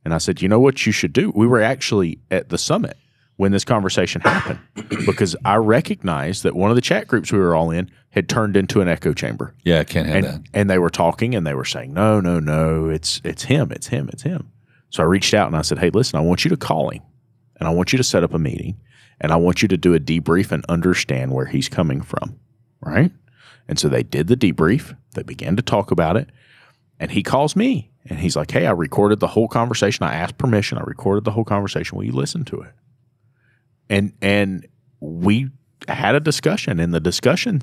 And I said, you know what you should do? We were actually at the summit when this conversation happened because I recognized that one of the chat groups we were all in had turned into an echo chamber. Yeah, I can't have that. And they were talking and they were saying, no, it's him. So I reached out and I said, hey, listen, I want you to call him and I want you to set up a meeting and I want you to do a debrief and understand where he's coming from, right? And so they did the debrief. They began to talk about it. And he calls me and he's like, hey, I recorded the whole conversation. I asked permission. I recorded the whole conversation. Will you listen to it? And we had a discussion, and the discussion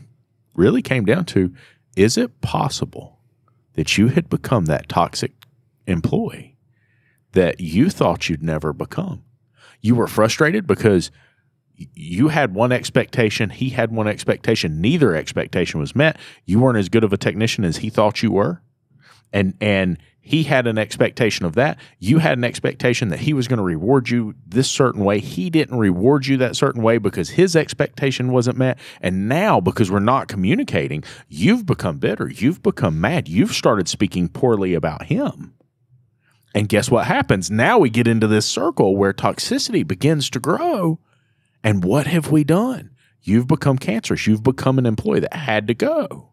really came down to, is it possible that you had become that toxic employee that you thought you'd never become? You were frustrated because you had one expectation, he had one expectation, neither expectation was met. You weren't as good of a technician as he thought you were. And he had an expectation of that. You had an expectation that he was going to reward you this certain way. He didn't reward you that certain way because his expectation wasn't met. And now, because we're not communicating, you've become bitter. You've become mad. You've started speaking poorly about him. And guess what happens? Now we get into this circle where toxicity begins to grow. And what have we done? You've become cancerous. You've become an employee that had to go.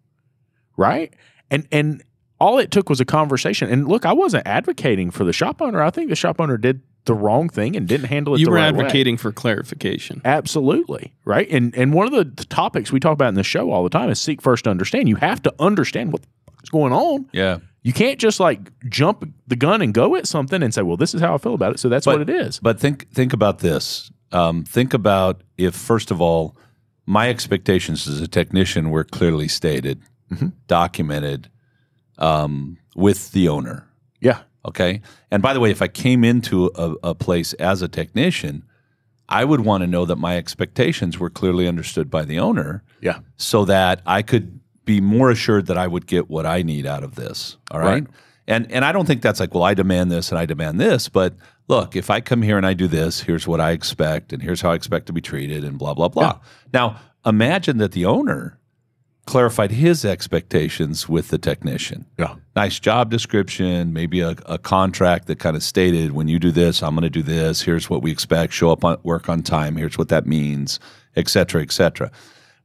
Right? And all it took was a conversation. And look, I wasn't advocating for the shop owner. I think the shop owner did the wrong thing and didn't handle it the right way. You were advocating for clarification. Absolutely. Right? And one of the topics we talk about in the show all the time is seek first to understand. You have to understand what's going on. Yeah. You can't just like jump the gun and go at something and say, well, this is how I feel about it. So that's what it is. But think about this. Think about if, first of all, my expectations as a technician were clearly stated, documented, with the owner. Yeah. Okay. And by the way, if I came into a place as a technician, I would want to know that my expectations were clearly understood by the owner. Yeah. So that I could be more assured that I would get what I need out of this. All right. And I don't think that's like, well, I demand this and I demand this. But look, if I come here and I do this, here's what I expect and here's how I expect to be treated and blah, blah, blah. Yeah. Now, imagine that the owner clarified his expectations with the technician. Yeah. Nice job description, maybe a contract that kind of stated, when you do this, I'm going to do this. Here's what we expect. Show up at work on time. Here's what that means, et cetera, et cetera.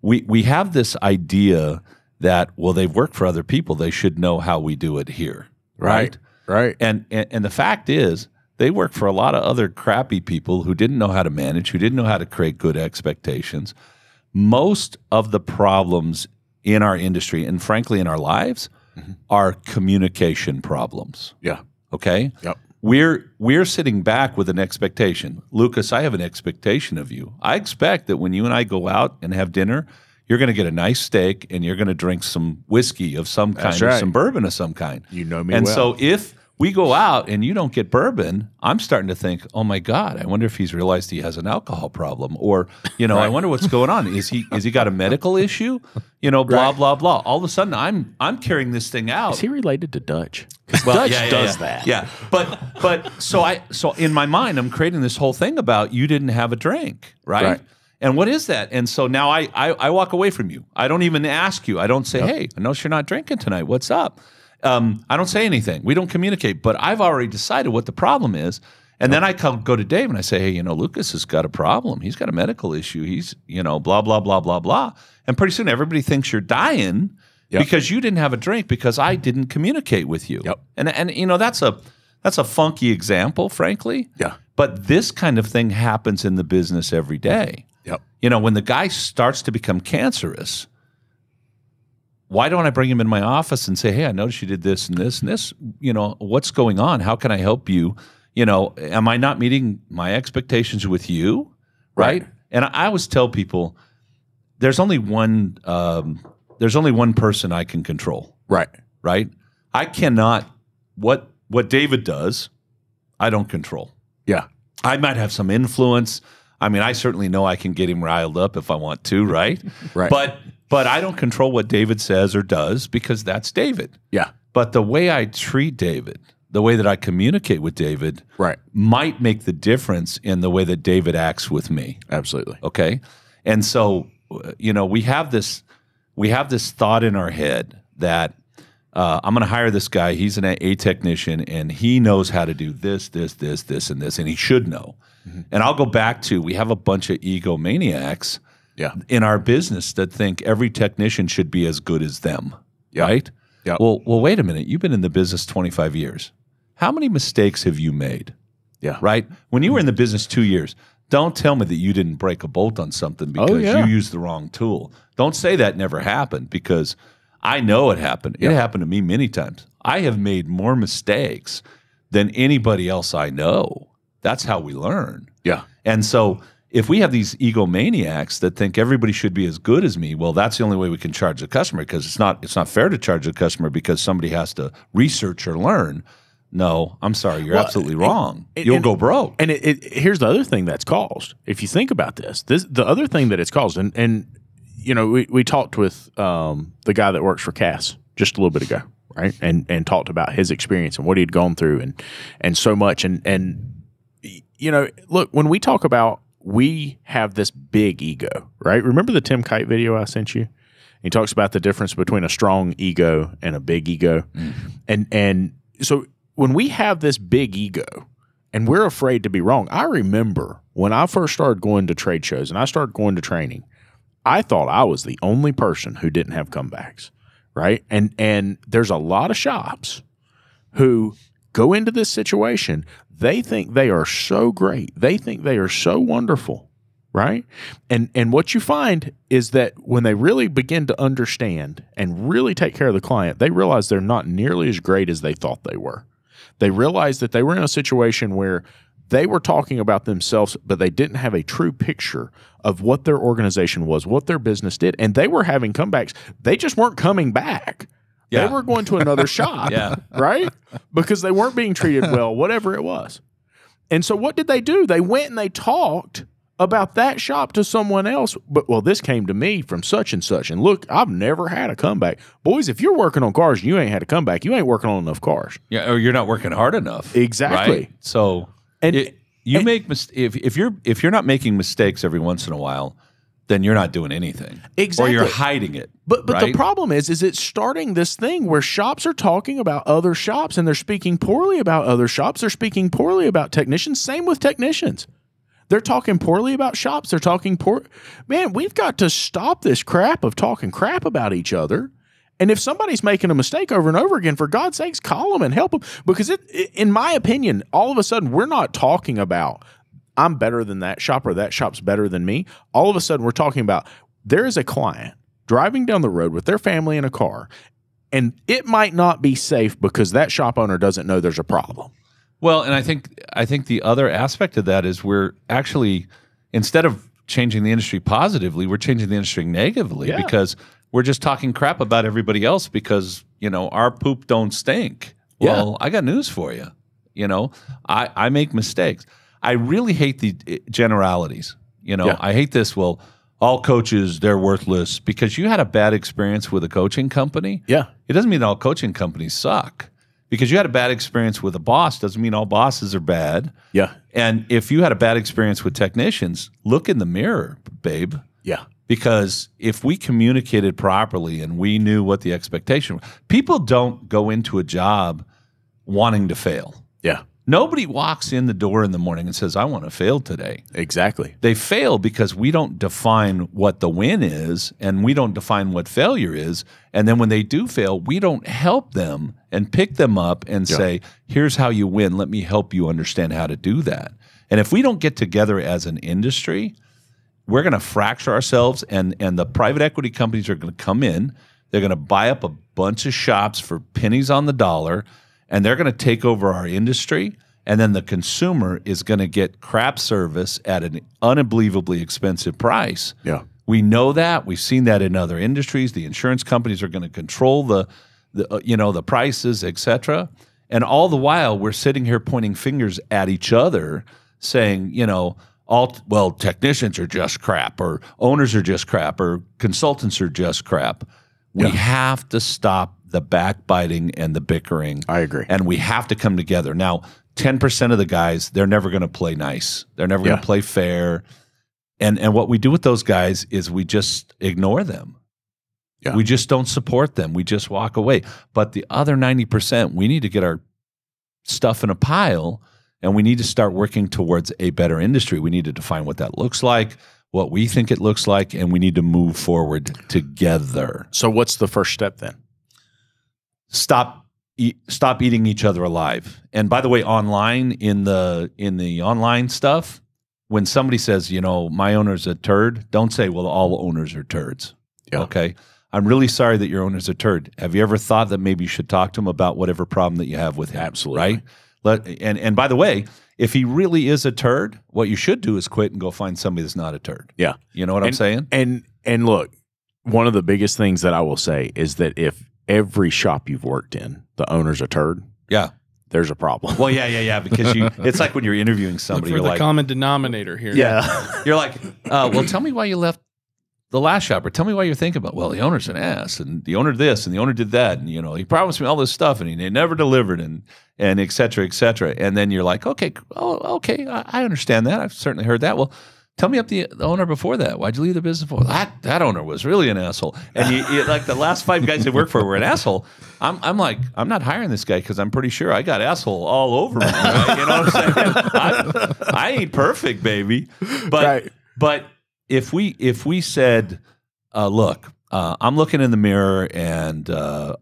We have this idea that, well, they've worked for other people. They should know how we do it here. Right. Right. And the fact is They work for a lot of other crappy people who didn't know how to manage, who didn't know how to create good expectations. Most of the problems in our industry and frankly in our lives are communication problems. Yeah. Okay? Yep. We're sitting back with an expectation. Lucas, I have an expectation of you. I expect that when you and I go out and have dinner, you're going to get a nice steak and you're going to drink some whiskey of some kind or some bourbon of some kind. You know me and well. so if we go out and you don't get bourbon, I'm starting to think, oh my God, I wonder if he's realized he has an alcohol problem, or I wonder what's going on. Is he got a medical issue? Blah blah blah. All of a sudden, I'm carrying this thing out. Is he related to Dutch? Well, Dutch does that. Yeah, but so in my mind, I'm creating this whole thing about you didn't have a drink, right? And what is that? And so now I walk away from you. I don't even ask you. I don't say, hey, I notice you're not drinking tonight. What's up? I don't say anything. We don't communicate, but I've already decided what the problem is. And then I go to Dave and I say, hey, Lucas has got a problem. He's got a medical issue. He's, blah, blah, blah, blah, blah. And pretty soon everybody thinks you're dying because you didn't have a drink because I didn't communicate with you. Yep. And that's a funky example, frankly. Yeah. But this kind of thing happens in the business every day. Yep. When the guy starts to become cancerous, why don't I bring him in my office and say, hey, I noticed you did this and this and this. What's going on? How can I help you? Am I not meeting my expectations with you? Right? And I always tell people there's only one person I can control. Right? I cannot what David does, I don't control. Yeah. I might have some influence. I mean, I certainly know I can get him riled up if I want to, right? Right. But I don't control what David says or does because that's David. Yeah. But the way I treat David, the way that I communicate with David, might make the difference in the way that David acts with me. Absolutely. Okay? And so, we have this thought in our head that I'm going to hire this guy. He's an A technician, and he knows how to do this, and this, and he should know. Mm-hmm. And I'll go back to, we have a bunch of egomaniacs in our business that think every technician should be as good as them, right? Yeah. Well, wait a minute. You've been in the business 25 years. How many mistakes have you made? Yeah. Right? When you were in the business 2 years, don't tell me that you didn't break a bolt on something because you used the wrong tool. Don't say that never happened because I know it happened. It happened to me many times. I have made more mistakes than anybody else I know. That's how we learn. Yeah. And so if we have these egomaniacs that think everybody should be as good as me, well, that's the only way we can charge the customer because it's not fair to charge the customer because somebody has to research or learn. No, I'm sorry. You're absolutely wrong. You'll go broke. And here's the other thing that's caused. If you think about this, the other thing that it's caused, and we talked with the guy that works for Cass just a little bit ago, right? And talked about his experience and what he'd gone through and so much. And look, when we talk about we have this big ego, right? Remember the Tim Kite video I sent you? He talks about the difference between a strong ego and a big ego. Mm-hmm. And so when we have this big ego and we're afraid to be wrong, I remember when I first started going to trade shows and I started going to training, I thought I was the only person who didn't have comebacks, right? And there's a lot of shops who go into this situation. They think they are so great. They think they are so wonderful, right? And what you find is that when they really begin to understand and really take care of the client, they realize they're not nearly as great as they thought they were. They realized that they were in a situation where they were talking about themselves, but they didn't have a true picture of what their organization was, what their business did, and they were having comebacks. They just weren't coming back. Yeah. They were going to another shop, right? Because they weren't being treated well, whatever it was. And so what did they do? They went and they talked about that shop to someone else. But, well, this came to me from such and such. And look, I've never had a comeback. Boys, if you're working on cars and you ain't had a comeback, you ain't working on enough cars. Yeah, or you're not working hard enough. Exactly. Right? So if you're not making mistakes every once in a while, then you're not doing anything. Exactly. Or you're hiding it. But right? the problem is it's starting this thing where shops are talking about other shops and they're speaking poorly about other shops. They're speaking poorly about technicians. Same with technicians. They're talking poorly about shops. They're talking Man, we've got to stop this crap of talking crap about each other And if somebody's making a mistake over and over again, for God's sakes, call them and help them. Because in my opinion, all of a sudden, we're not talking about I'm better than that shop or that shop's better than me. All of a sudden, we're talking about there is a client driving down the road with their family in a car, and it might not be safe because that shop owner doesn't know there's a problem. Well, and I think the other aspect of that is we're actually, instead of changing the industry positively, we're changing the industry negatively because we're just talking crap about everybody else because, our poop don't stink. Well, I got news for you. I make mistakes. I really hate the generalities. I hate this. Well, all coaches, they're worthless because you had a bad experience with a coaching company. Yeah. It doesn't mean all coaching companies suck. Because you had a bad experience with a boss doesn't mean all bosses are bad. Yeah. And if you had a bad experience with technicians, look in the mirror, babe. Yeah. Because if we communicated properly and we knew what the expectation was, people don't go into a job wanting to fail. Yeah. Nobody walks in the door in the morning and says, I want to fail today. Exactly. They fail because we don't define what the win is and we don't define what failure is. And then when they do fail, we don't help them and pick them up and say, here's how you win. Let me help you understand how to do that. And if we don't get together as an industry, we're going to fracture ourselves and the private equity companies are going to come in. They're going to buy up a bunch of shops for pennies on the dollar, and they're going to take over our industry, and then the consumer is going to get crap service at an unbelievably expensive price. Yeah. We know that. We've seen that in other industries. The insurance companies are going to control the prices, et cetera. And all the while, we're sitting here pointing fingers at each other saying, technicians are just crap, or owners are just crap, or consultants are just crap. We have to stop the backbiting and the bickering. I agree. And we have to come together. Now, 10% of the guys, they're never going to play nice. They're never going to play fair. And what we do with those guys is we just ignore them. Yeah. We just don't support them. We just walk away. But the other 90%, we need to get our stuff in a pile, and we need to start working towards a better industry. We need to define what that looks like, what we think it looks like, and we need to move forward together. So what's the first step then? Stop eating each other alive. And by the way, online in the online stuff, when somebody says, my owner's a turd, don't say, well, all owners are turds. Yeah. Okay. I'm really sorry that your owner's a turd. Have you ever thought that maybe you should talk to him about whatever problem that you have with him? Absolutely. Right? And by the way, if he really is a turd, what you should do is quit and go find somebody that's not a turd. Yeah. You know what I'm saying? And look, one of the biggest things that I will say is that if every shop you've worked in, the owner's a turd, there's a problem. Well, yeah, because it's like when you're interviewing somebody, Look for you're the like, common denominator here. Yeah. You're like, well, tell me why you left the last shop, or tell me why you're thinking about, well, the owner's an ass, and the owner this, and the owner did that, and he promised me all this stuff, and he never delivered, and et cetera, et cetera. And then you're like, okay, I understand that. I've certainly heard that. Well, tell me up the owner before that. Why'd you leave the business for? That owner was really an asshole. And you like the last 5 guys that worked for were an asshole. I'm like, I'm not hiring this guy because I'm pretty sure I got asshole all over me. Right? You know what I'm saying? I ain't perfect, baby. But if we said, look, I'm looking in the mirror and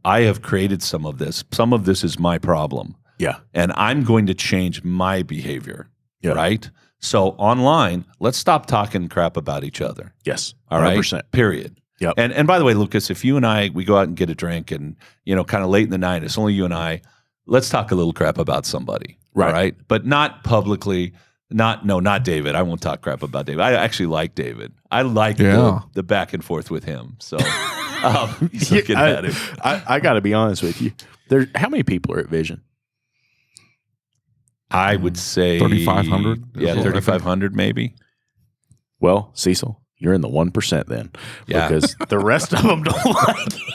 I have created some of this. Some of this is my problem. Yeah. And I'm going to change my behavior. Yeah. Right? So online, let's stop talking crap about each other. Yes. All right. 100%. Period. Yep. And by the way, Lucas, if you and I, we go out and get a drink and, kind of late in the night, it's only you and I, let's talk a little crap about somebody. Right. All right. But not publicly. Not David. I won't talk crap about David. I actually like David. I like the back and forth with him. So he's looking at him. I got to be honest with you. How many people are at Vision? I would say 3,500. Yeah, 3,500 maybe. Well, Cecil, you're in the 1% then. Yeah. Because the rest of them don't like you.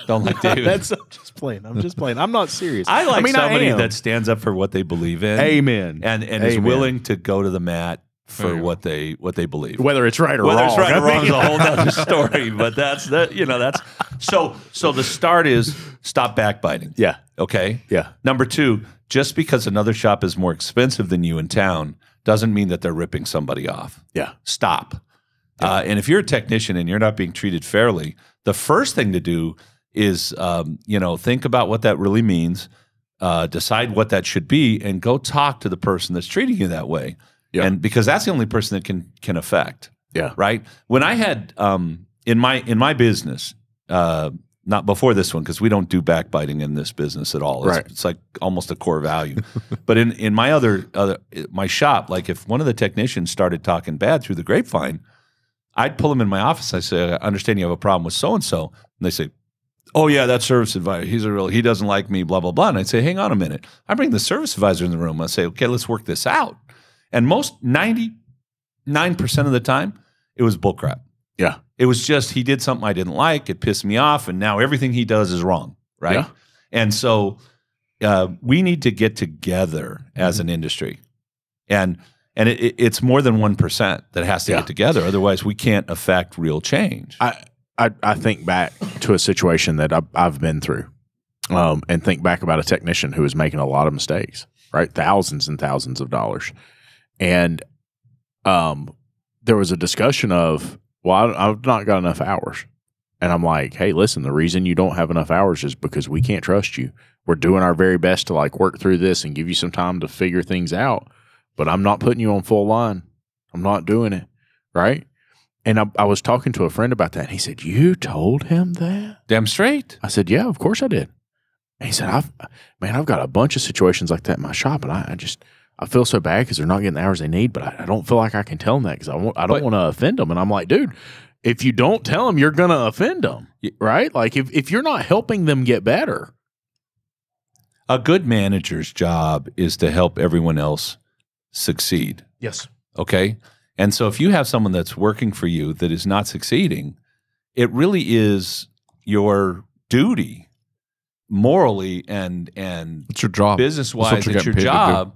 Don't like David. I'm just playing. I'm not serious. I like somebody that stands up for what they believe in. Amen. And is willing to go to the mat for what they believe. Whether it's right or wrong. Whether it's right or wrong is a whole other story. But that's so the start is stop backbiting. Yeah. Okay? Yeah. Number 2, just because another shop is more expensive than you in town doesn't mean that they're ripping somebody off. Yeah. Stop. And if you're a technician and you're not being treated fairly, the first thing to do is think about what that really means, decide what that should be, and go talk to the person that's treating you that way. Yeah. And because that's the only person that can affect. Yeah. Right. When I had in my business, not before this one, because we don't do backbiting in this business at all. It's like almost a core value. But in my my shop, like if one of the technicians started talking bad through the grapevine, I'd pull them in my office. I say, I understand you have a problem with so-and-so. And they say, oh yeah, that service advisor, he doesn't like me, blah, blah, blah. And I'd say, hang on a minute. I bring the service advisor in the room. I say, okay, let's work this out. And 99% of the time, it was bullcrap. Yeah. It was just he did something I didn't like. It pissed me off, and now everything he does is wrong, right? Yeah. And so we need to get together as an industry, and it's more than 1% that has to get together. Otherwise, we can't affect real change. I think back to a situation that I've been through, and think back about a technician who was making a lot of mistakes, right? Thousands and thousands of dollars, and there was a discussion of, well, I've not got enough hours. And I'm like, hey, listen, the reason you don't have enough hours is because we can't trust you. We're doing our very best to like work through this and give you some time to figure things out, but I'm not putting you on full line. I'm not doing it, right? And I was talking to a friend about that, and he said, you told him that? Damn straight. I said, yeah, of course I did. And he said, I've got a bunch of situations like that in my shop, and I feel so bad because they're not getting the hours they need, but I don't feel like I can tell them that because I don't want to offend them. And I'm like, dude, if you don't tell them, you're going to offend them, right? Like if you're not helping them get better. A good manager's job is to help everyone else succeed. Yes. Okay? And so if you have someone that's working for you that is not succeeding, it really is your duty morally and it's your job. Business-wise, it's your job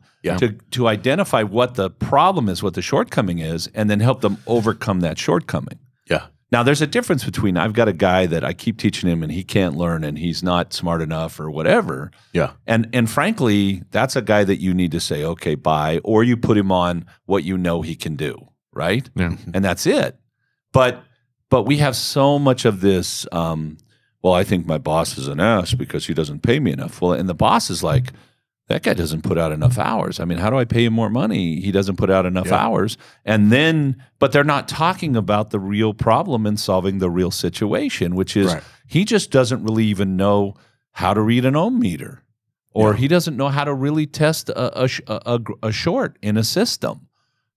to identify what the problem is, what the shortcoming is, and then help them overcome that shortcoming. Yeah. Now, there's a difference between I've got a guy that I keep teaching him and he can't learn and he's not smart enough or whatever. Yeah. And frankly, that's a guy that you need to say, okay, bye, or you put him on what you know he can do, right? Yeah. And that's it. But we have so much of this, well, I think my boss is an ass because he doesn't pay me enough. Well, and the boss is like, that guy doesn't put out enough hours. I mean, how do I pay him more money? He doesn't put out enough hours. And then, but they're not talking about the real problem and solving the real situation, which is he just doesn't really even know how to read an ohm meter, or he doesn't know how to really test a short in a system.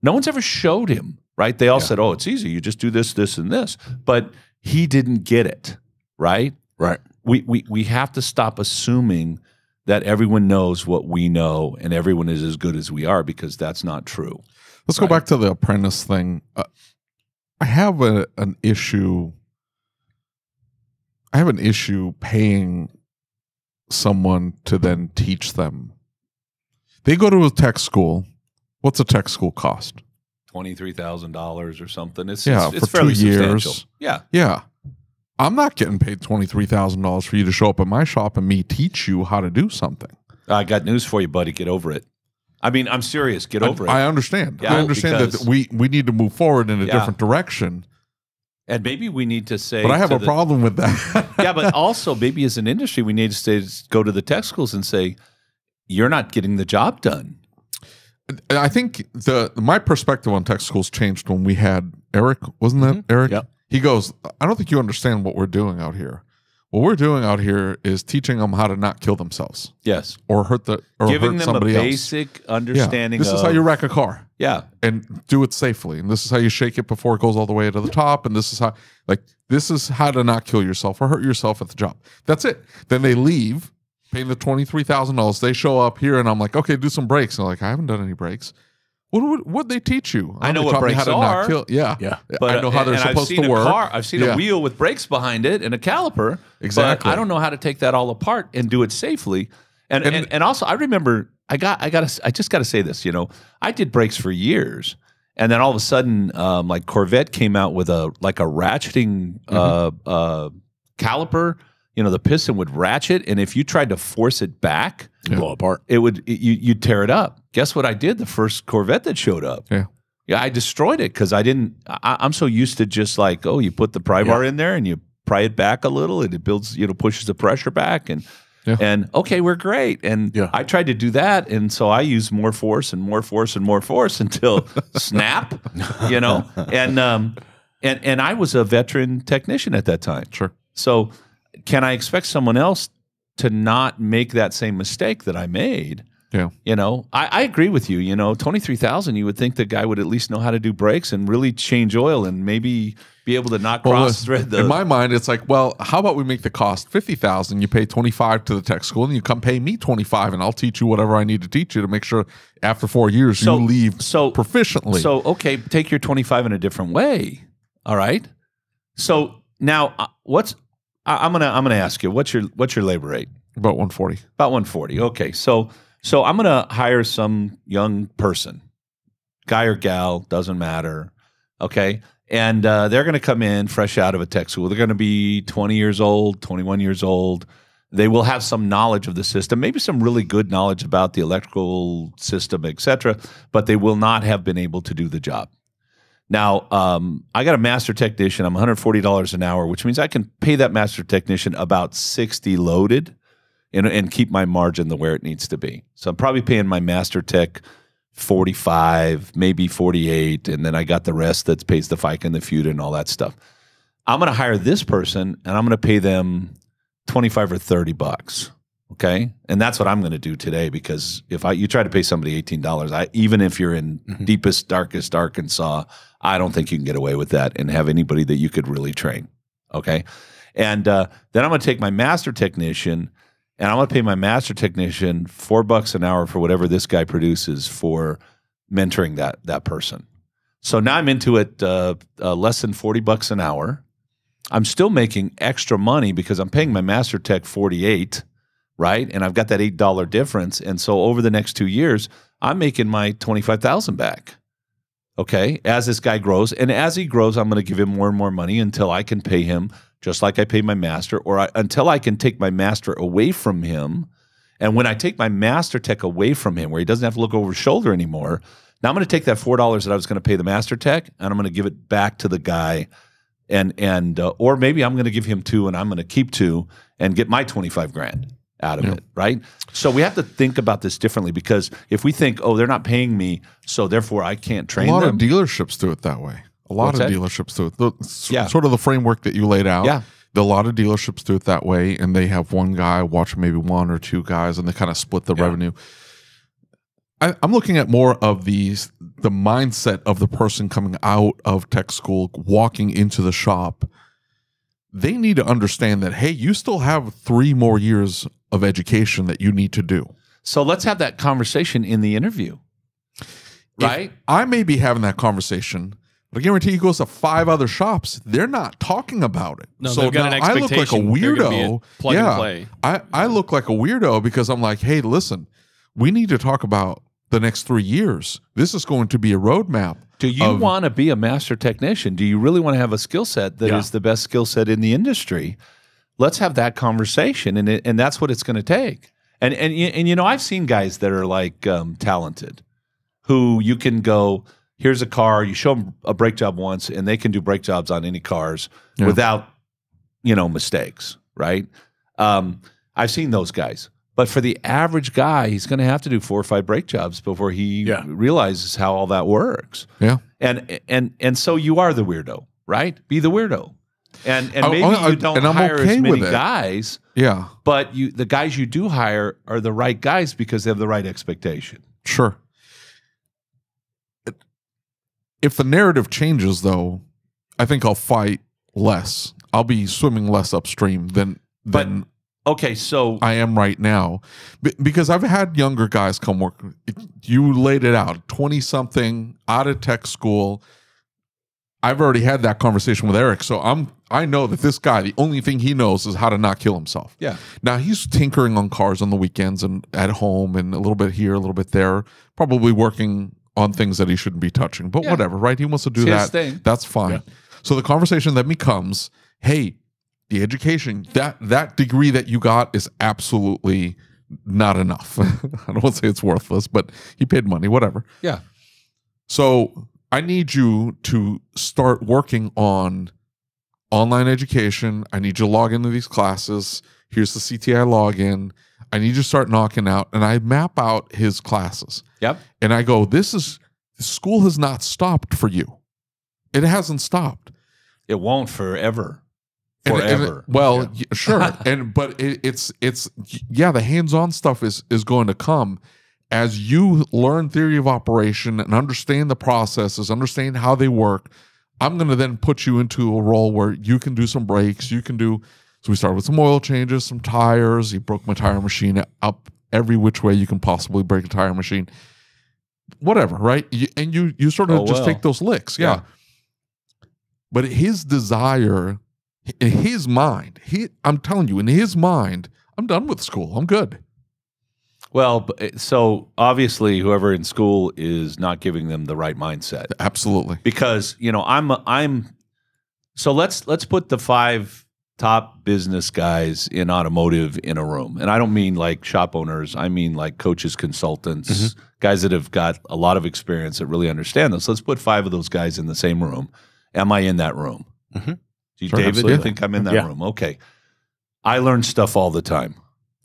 No one's ever showed him, right? They all said, oh, it's easy. You just do this, this, and this. But he didn't get it, right? Right. We have to stop assuming that everyone knows what we know and everyone is as good as we are, because that's not true. Let's go back to the apprentice thing. I have an issue. I have an issue paying someone to then teach them. They go to a tech school. What's a tech school cost? $23,000 or something. It's for fairly 2 years. substantial. Yeah. Yeah. I'm not getting paid $23,000 for you to show up at my shop and me teach you how to do something. I got news for you, buddy. Get over it. I mean, I'm serious. Get over it. I understand. Yeah, I understand that we need to move forward in a different direction. And maybe we need to say, but I have a problem with that. Yeah, but also maybe as an industry, we need to go to the tech schools and say, you're not getting the job done. I think my perspective on tech schools changed when we had Eric. Wasn't that Eric? Yep. He goes, I don't think you understand what we're doing out here. What we're doing out here is teaching them how to not kill themselves. Yes. Or giving hurt them somebody a else. basic understanding. This is how you wreck a car. Yeah. And do it safely. And this is how you shake it before it goes all the way to the top. And this is how to not kill yourself or hurt yourself at the job. That's it. Then they leave, paying the $23,000. They show up here and I'm like, okay, do some brakes. And they're like, I haven't done any brakes. What'd they teach you? I know what brakes are. Yeah. But I know how they're supposed to work. I've seen a wheel with brakes behind it and a caliper. Exactly. But I don't know how to take that all apart and do it safely. And also, I remember, I just got to say this. I did brakes for years, and then all of a sudden, like Corvette came out with a ratcheting caliper. The piston would ratchet, and if you tried to force it back, blow apart. You'd tear it up. Guess what I did? The first Corvette that showed up. Yeah, I destroyed it because I'm so used to just like, oh, you put the pry bar in there and you pry it back a little, and it builds, pushes the pressure back, and okay, we're great. And I tried to do that, and so I used more force and more force and more force until snap, and I was a veteran technician at that time. Sure. So can I expect someone else to not make that same mistake that I made? Yeah. I agree with you. $23,000, you would think the guy would at least know how to do brakes and really change oil and maybe be able to not cross-thread the... In my mind, it's like, well, how about we make the cost $50,000, you pay $25,000 to the tech school, and you come pay me $25,000, and I'll teach you whatever I need to teach you to make sure after 4 years you leave proficiently. So, okay, take your $25,000 in a different way. All right? So now I'm gonna ask you, what's your labor rate? About $140. About $140. Okay. So I'm gonna hire some young person, guy or gal, doesn't matter. Okay. And they're gonna come in fresh out of a tech school. They're gonna be 20 years old, 21 years old. They will have some knowledge of the system, maybe some really good knowledge about the electrical system, etc., but they will not have been able to do the job. Now, I got a master technician. I'm $140 an hour, which means I can pay that master technician about $60 loaded and keep my margin where it needs to be. So I'm probably paying my master tech $45, maybe $48, and then I got the rest that pays the FICA and the FUTA and all that stuff. I'm going to hire this person, and I'm going to pay them $25 or $30. Okay, and that's what I'm going to do today, because if you try to pay somebody $18, even if you're in deepest, darkest Arkansas, I don't think you can get away with that and have anybody that you could really train. Okay, and then I'm going to take my master technician, and I'm going to pay my master technician $4 an hour for whatever this guy produces for mentoring that person. So now I'm into it less than $40 an hour. I'm still making extra money because I'm paying my master tech $48. Right? And I've got that $8 difference. And so over the next 2 years, I'm making my $25,000 back. Okay? As this guy grows. And as he grows, I'm going to give him more and more money until I can pay him just like I pay my master, or until I can take my master away from him. And when I take my master tech away from him, where he doesn't have to look over his shoulder anymore, now I'm going to take that $4 that I was going to pay the master tech, and I'm going to give it back to the guy. Or maybe I'm going to give him $2, and I'm going to keep $2 and get my $25,000 out of it, right? So we have to think about this differently, because if we think, oh, they're not paying me, so therefore I can't train them. A lot of dealerships do it that way. A lot of dealerships do it. Sort of the framework that you laid out. Yeah. A lot of dealerships do it that way, and they have one guy watch maybe 1 or 2 guys, and they kind of split the revenue. I'm looking at more of the mindset of the person coming out of tech school, walking into the shop. They need to understand that, hey, you still have 3 more years of education that you need to do. So let's have that conversation in the interview, right? I may be having that conversation, but I guarantee you goes to 5 other shops, they're not talking about it. No, so they've got an I look like a weirdo. Plug and play. I look like a weirdo because I'm like, hey, listen, we need to talk about the next 3 years. This is going to be a roadmap. Do you want to be a master technician? Do you really want to have a skill set that is the best skill set in the industry? Let's have that conversation, and that's what it's going to take. And I've seen guys that are like talented, who you can go, here's a car, you show them a brake job once, and they can do brake jobs on any cars without mistakes, right? I've seen those guys. But for the average guy, he's going to have to do 4 or 5 brake jobs before he realizes how all that works. Yeah. And so you are the weirdo, right? Be the weirdo. And maybe you don't hire as many guys. Yeah. But the guys you do hire are the right guys because they have the right expectation. Sure. If the narrative changes, though, I think I'll fight less. I'll be swimming less upstream than okay, so I am right now, because I've had younger guys come work. You laid it out, 20-something, out of tech school. I've already had that conversation with Eric, so I know that this guy, the only thing he knows is how to not kill himself. Yeah. Now he's tinkering on cars on the weekends and at home, and a little bit here, a little bit there, probably working on things that he shouldn't be touching. But whatever, right? He wants to do that. That's fine. Yeah. So the conversation then becomes, hey, the education, that degree that you got is absolutely not enough. I don't want to say it's worthless, but he paid money, whatever. Yeah. So I need you to start working on online education. I need you to log into these classes. Here's the CTI login. I need you to start knocking out. And I map out his classes. Yep. And I go, school has not stopped for you. It hasn't stopped. It won't forever. Sure. But it's the hands-on stuff is going to come as you learn theory of operation and understand the processes, understand how they work. I'm going to then put you into a role where you can do some brakes. So we started with some oil changes, some tires. He broke my tire machine up every which way you can possibly break a tire machine. Whatever, right? You sort of take those licks. Yeah. But his desire, in his mind, I'm telling you, in his mind, I'm done with school. I'm good. Well, so obviously whoever in school is not giving them the right mindset. Absolutely. Because, so let's put the 5 top business guys in automotive in a room. And I don't mean like shop owners. I mean like coaches, consultants, guys that have got a lot of experience that really understand this. Let's put 5 of those guys in the same room. Am I in that room? Sure, David, absolutely. you think I'm in that room? Okay. I learn stuff all the time.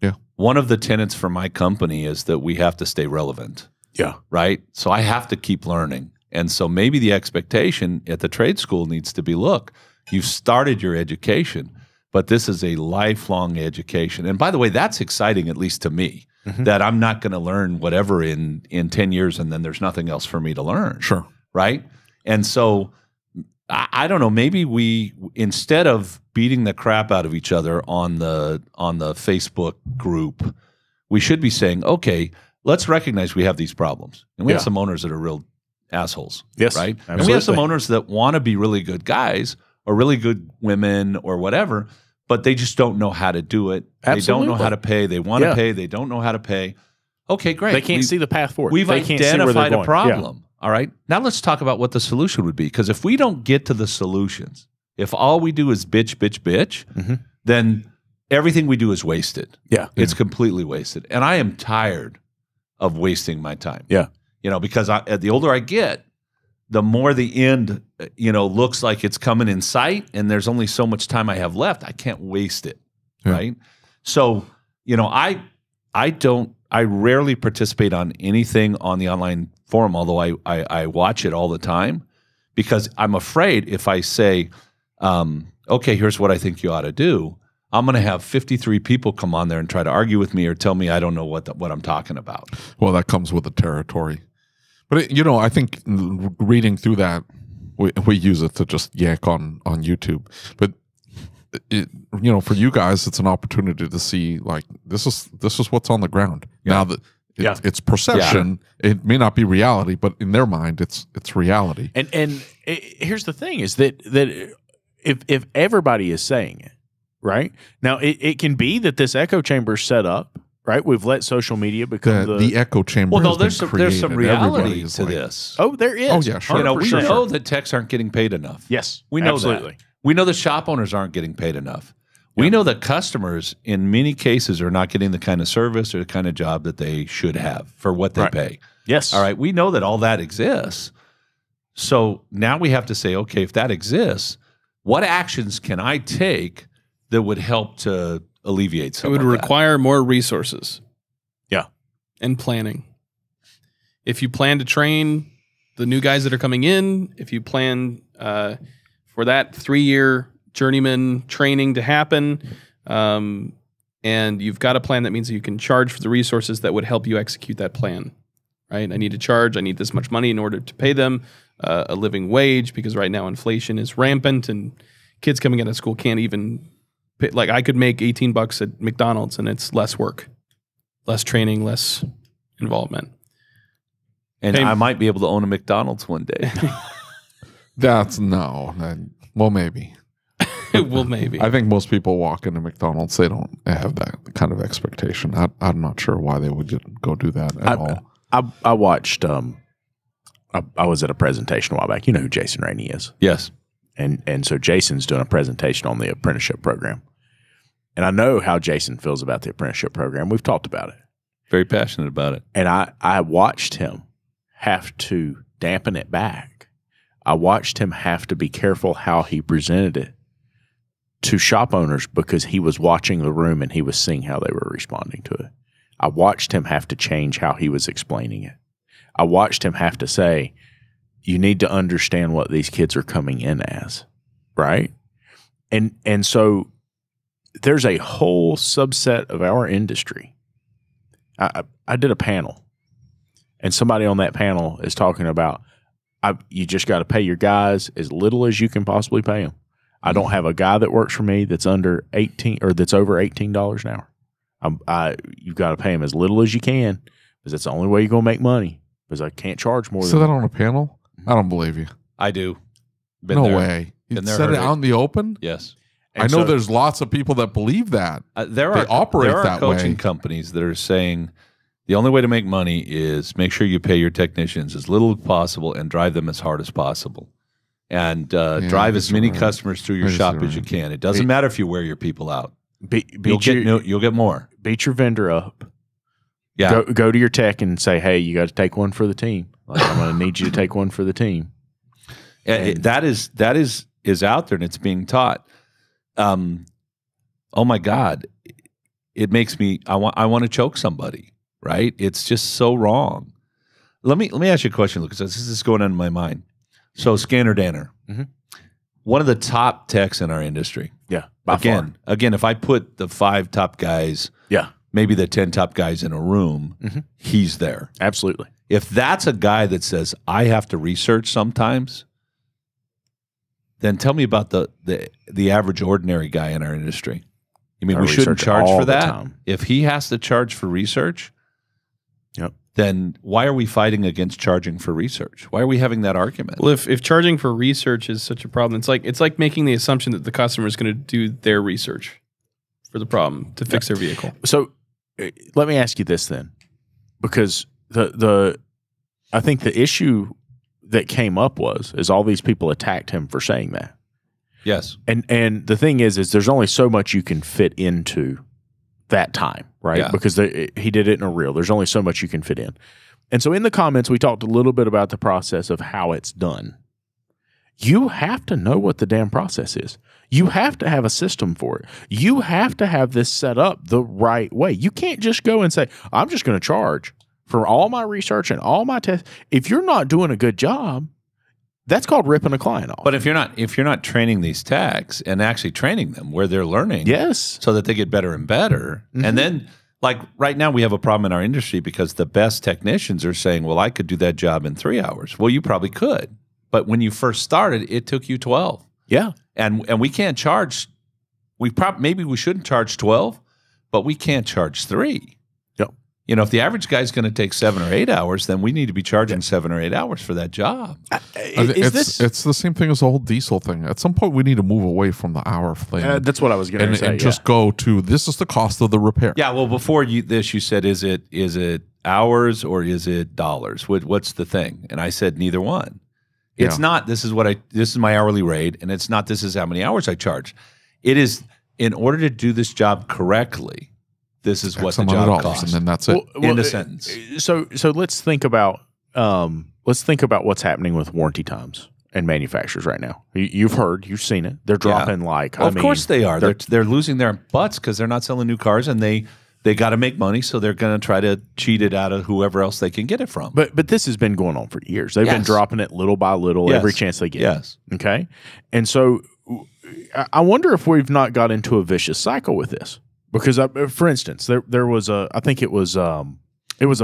Yeah. One of the tenets for my company is that we have to stay relevant. Yeah. Right? So I have to keep learning. And so maybe the expectation at the trade school needs to be, look, you've started your education, but this is a lifelong education. And by the way, that's exciting, at least to me, that I'm not going to learn whatever in 10 years and then there's nothing else for me to learn. Sure. Right? And so I don't know, maybe we, instead of beating the crap out of each other on the Facebook group, we should be saying, okay, let's recognize we have these problems. And we have some owners that are real assholes. Yes. Right? Absolutely. And we have some owners that want to be really good guys or really good women or whatever, but they just don't know how to do it. Absolutely. They don't know how to pay. They want to pay. They don't know how to pay. Okay, great. They can't see the path forward. We've They can't see where they're identified a going. problem. All right. Now let's talk about what the solution would be. Because if we don't get to the solutions, if all we do is bitch, then everything we do is wasted. Yeah. It's completely wasted. And I am tired of wasting my time. Yeah. Because the older I get, the more the end, looks like it's coming in sight and there's only so much time I have left. I can't waste it. Yeah. Right. So, I rarely participate on anything on the online forum, although I watch it all the time, because I'm afraid if I say, okay, here's what I think you ought to do, I'm going to have 53 people come on there and try to argue with me or tell me I don't know what I'm talking about. Well, that comes with the territory. But, I think reading through that, we use it to just yank on YouTube. But, for you guys, it's an opportunity to see, like, this is what's on the ground. Yeah. Now that it's perception, it may not be reality, but in their mind, it's reality. And here's the thing is that if everybody is saying it, right? Now, it can be that this echo chamber is set up, right? We've let social media become the echo chamber. Well, no, there's some reality to this. Oh, there is. Oh, yeah, sure. We know that techs aren't getting paid enough. Yes, we know absolutely. that. We know the shop owners aren't getting paid enough. We know that customers, in many cases, are not getting the kind of service or the kind of job that they should have for what they pay. Yes. All right. We know that all that exists. So now we have to say, okay, if that exists, what actions can I take that would help to alleviate some of that? It would require more resources. Yeah. And planning. If you plan to train the new guys that are coming in, if you plan for that 3-year journeyman training to happen, and you've got a plan, that means that you can charge for the resources that would help you execute that plan, right? I need to charge, I need this much money in order to pay them a living wage, because right now inflation is rampant and kids coming out of school can't even pay. Like, I could make $18 at McDonald's and it's less work, less training, less involvement. And I might be able to own a McDonald's one day. Well, maybe. Well, maybe. I think most people walk into McDonald's, they don't have that kind of expectation. I'm not sure why they would go do that at all. I watched. I was at a presentation a while back. You know who Jason Rainey is? Yes. And so Jason's doing a presentation on the apprenticeship program, and I know how Jason feels about the apprenticeship program. We've talked about it. Very passionate about it. And I watched him have to dampen it back. I watched him have to be careful how he presented it, to shop owners because he was watching the room and he was seeing how they were responding to it. I watched him have to change how he was explaining it. I watched him have to say, you need to understand what these kids are coming in as, right? And so there's a whole subset of our industry. I did a panel, and somebody on that panel is talking about you just got to pay your guys as little as you can possibly pay them. I don't have a guy that works for me that's under 18 or that's over $18 an hour. You've got to pay him as little as you can because that's the only way you're going to make money. Because I can't charge more. Said that on a panel? I don't believe you. I do. No way. You said it out in the open? Yes. I know there's lots of people that believe that. There are coaching companies that are saying the only way to make money is make sure you pay your technicians as little as possible and drive them as hard as possible. And drive as many customers through your shop as you can. It doesn't matter if you wear your people out. You'll get more. Beat your vendor up. Yeah. Go to your tech and say, hey, you got to take one for the team. Like, I'm going to need you to take one for the team. That is out there and it's being taught. Oh my God, it makes me I want to choke somebody, right? It's just so wrong. Let me ask you a question, Lucas. This is going on in my mind. So Scanner Danner, one of the top techs in our industry. Yeah. Again, if I put the 5 top guys, maybe the 10 top guys in a room, he's there. Absolutely. If that's a guy that says I have to research sometimes, then tell me about the average ordinary guy in our industry. I mean, we shouldn't charge for that. If he has to charge for research, then why are we fighting against charging for research? Why are we having that argument? Well, if charging for research is such a problem, it's like making the assumption that the customer is going to do their research for the problem to fix their vehicle. So let me ask you this then, because I think the issue that came up is all these people attacked him for saying that. Yes. And the thing is there's only so much you can fit into that time, right? Yeah. Because he did it in a reel. There's only so much you can fit in. And so in the comments, we talked a little bit about the process of how it's done. You have to know what the damn process is. You have to have a system for it. You have to have this set up the right way. You can't just go and say, I'm just going to charge for all my research and all my tests. If you're not doing a good job, that's called ripping a client off. But if you're not training these techs and actually training them where they're learning, so that they get better and better, and then like right now we have a problem in our industry because the best technicians are saying, well, I could do that job in 3 hours. Well, you probably could, but when you first started, it took you 12. Yeah, and we can't charge. Maybe we shouldn't charge 12, but we can't charge 3. You know, if the average guy's going to take 7 or 8 hours, then we need to be charging 7 or 8 hours for that job. It's the same thing as the whole diesel thing. At some point, we need to move away from the hour thing. That's what I was going to say. And just go to, this is the cost of the repair. Yeah, well, before you said, is it hours or is it dollars? What's the thing? And I said, neither one. It's not, this is my hourly rate, and it's not, this is how many hours I charge. It is, in order to do this job correctly, this is what the job costs, and then that's it. In a sentence. So let's think about what's happening with warranty times and manufacturers right now. You've seen it. They're dropping of course they are. They're losing their butts because they're not selling new cars, and they got to make money, so they're going to try to cheat it out of whoever else they can get it from. But this has been going on for years. They've been dropping it little by little every chance they get. Yes. Okay. And so I wonder if we've not got into a vicious cycle with this. Because, for instance, there was I think it was a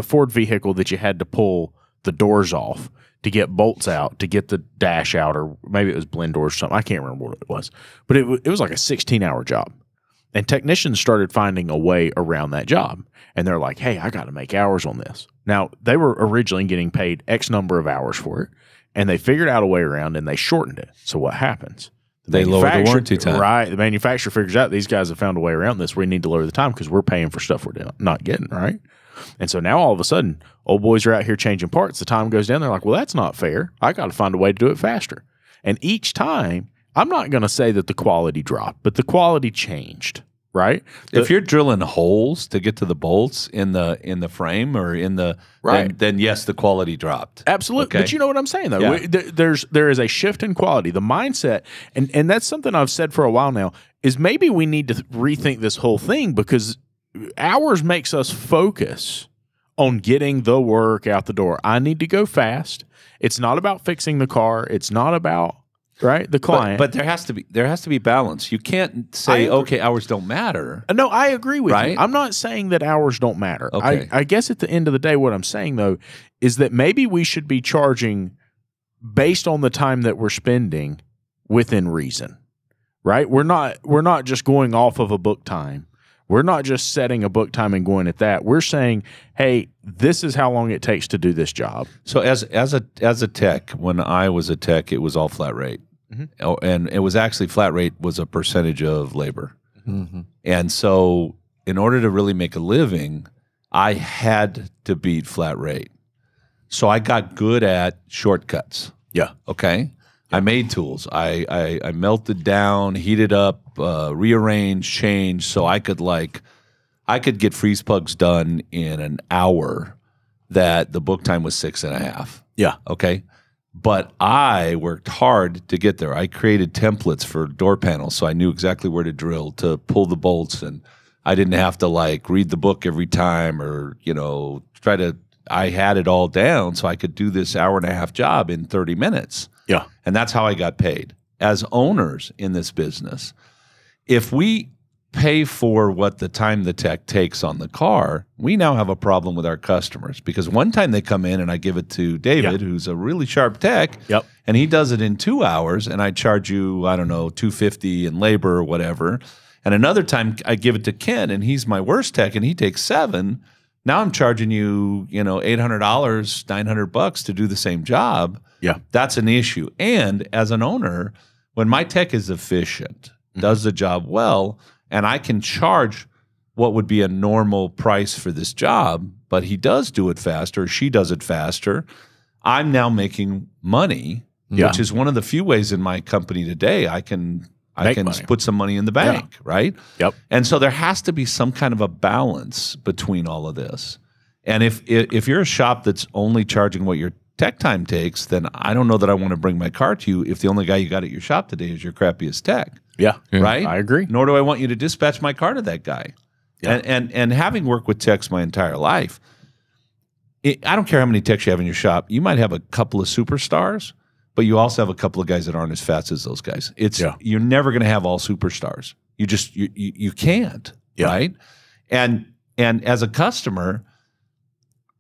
Ford vehicle that you had to pull the doors off to get bolts out, to get the dash out, or maybe it was blend doors or something. I can't remember what it was. But it was like a 16-hour job. And technicians started finding a way around that job. And they're like, hey, I got to make hours on this. Now, they were originally getting paid X number of hours for it, and they figured out a way around, and they shortened it. So what happens? They lower the warranty time. Right. The manufacturer figures out these guys have found a way around this. We need to lower the time because we're paying for stuff we're not getting, right? And so now all of a sudden, old boys are out here changing parts. The time goes down. They're like, well, that's not fair. I got to find a way to do it faster. And each time, I'm not going to say that the quality dropped, but the quality changed. right? If you're drilling holes to get to the bolts in the frame or in the then yes, the quality dropped. Absolutely. Okay. But you know what I'm saying, though? Yeah. There is a shift in quality. The mindset, and that's something I've said for a while now, is maybe we need to rethink this whole thing, because hours makes us focus on getting the work out the door. I need to go fast. It's not about fixing the car. It's not about the client. But there has to be balance. You can't say, okay, hours don't matter. No, I agree with Right? you. I'm not saying that hours don't matter. Okay. I guess at the end of the day, what I'm saying, though, is that maybe we should be charging based on the time that we're spending within reason, right? We're not just going off of a book time. We're not just setting a book time and going at that. We're saying, hey, this is how long it takes to do this job. So as a tech, when I was a tech, it was all flat rate. Oh, and it was actually flat rate was a percentage of labor. And so in order to really make a living, I had to beat flat rate. So I got good at shortcuts. Yeah. Okay. I made tools. I melted down, heated up, rearranged, changed, so I could get freeze plugs done in an hour that the book time was 6.5. Yeah. Okay. But I worked hard to get there. I created templates for door panels, so I knew exactly where to drill to pull the bolts, and I didn't have to read the book every time or I had it all down so I could do this 1.5-hour job in 30 minutes. Yeah. And that's how I got paid. As owners in this business, if we pay for what the time the tech takes on the car, we now have a problem with our customers, because one time they come in and I give it to David, who's a really sharp tech, and he does it in 2 hours, and I charge you, I don't know, $250 in labor or whatever. And another time I give it to Ken, and he's my worst tech, and he takes 7. Now I'm charging you, $800, $900 to do the same job. Yeah. That's an issue. And as an owner, when my tech is efficient, does the job well, and I can charge what would be a normal price for this job, but he does do it faster, she does it faster, I'm now making money, which is one of the few ways in my company today I can put some money in the bank, right? Yep. And so there has to be some kind of a balance between all of this. And if you're a shop that's only charging what your tech time takes, then I don't know that I want to bring my car to you if the only guy you got at your shop today is your crappiest tech. Yeah. Right? I agree. Nor do I want you to dispatch my car to that guy. Yeah. And having worked with techs my entire life, I don't care how many techs you have in your shop. You might have a couple of superstars, but you also have a couple of guys that aren't as fast as those guys. You're never going to have all superstars. You can't, right? And as a customer,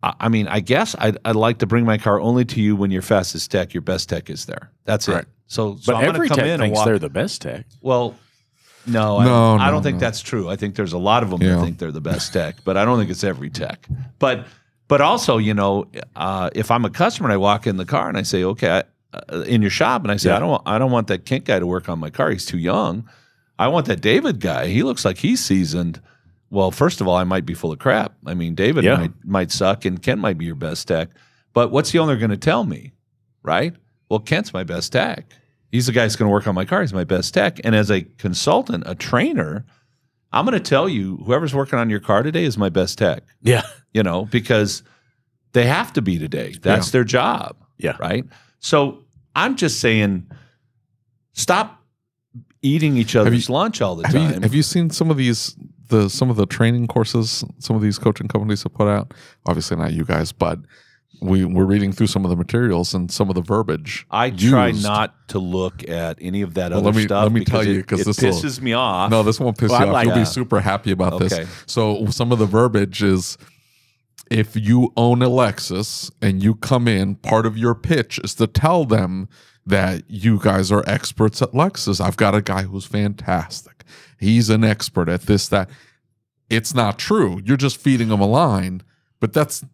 I mean, I guess I'd like to bring my car only to you when your fastest tech, your best tech is there. That's it. So But I'm every gonna come tech in thinks and they're the best tech. Well, no, I don't think that's true. I think there's a lot of them that think they're the best tech, but I don't think it's every tech. But also, if I'm a customer and I walk in the car and I say, okay, in your shop, and I say, I don't want that Kent guy to work on my car. He's too young. I want that David guy. He looks like he's seasoned. Well, first of all, I might be full of crap. I mean, David might suck, and Kent might be your best tech. But what's the owner going to tell me, right? Well, Kent's my best tech. He's the guy that's going to work on my car. He's my best tech. And as a consultant, a trainer, I'm going to tell you, whoever's working on your car today is my best tech. Yeah. Because they have to be today. That's their job. Yeah. Right? So I'm just saying, stop eating each other's lunch all the time. Have you seen some of the training courses some of these coaching companies have put out? Obviously not you guys, but we're reading through some of the materials and some of the verbiage. I try not to look at any of that other stuff. Let me tell you, because this pisses me off. No, this won't piss you off. You'll be super happy about this. So some of the verbiage is, if you own a Lexus and you come in, part of your pitch is to tell them that you guys are experts at Lexus. I've got a guy who's fantastic. He's an expert at this, that. It's not true. You're just feeding them a line, but that's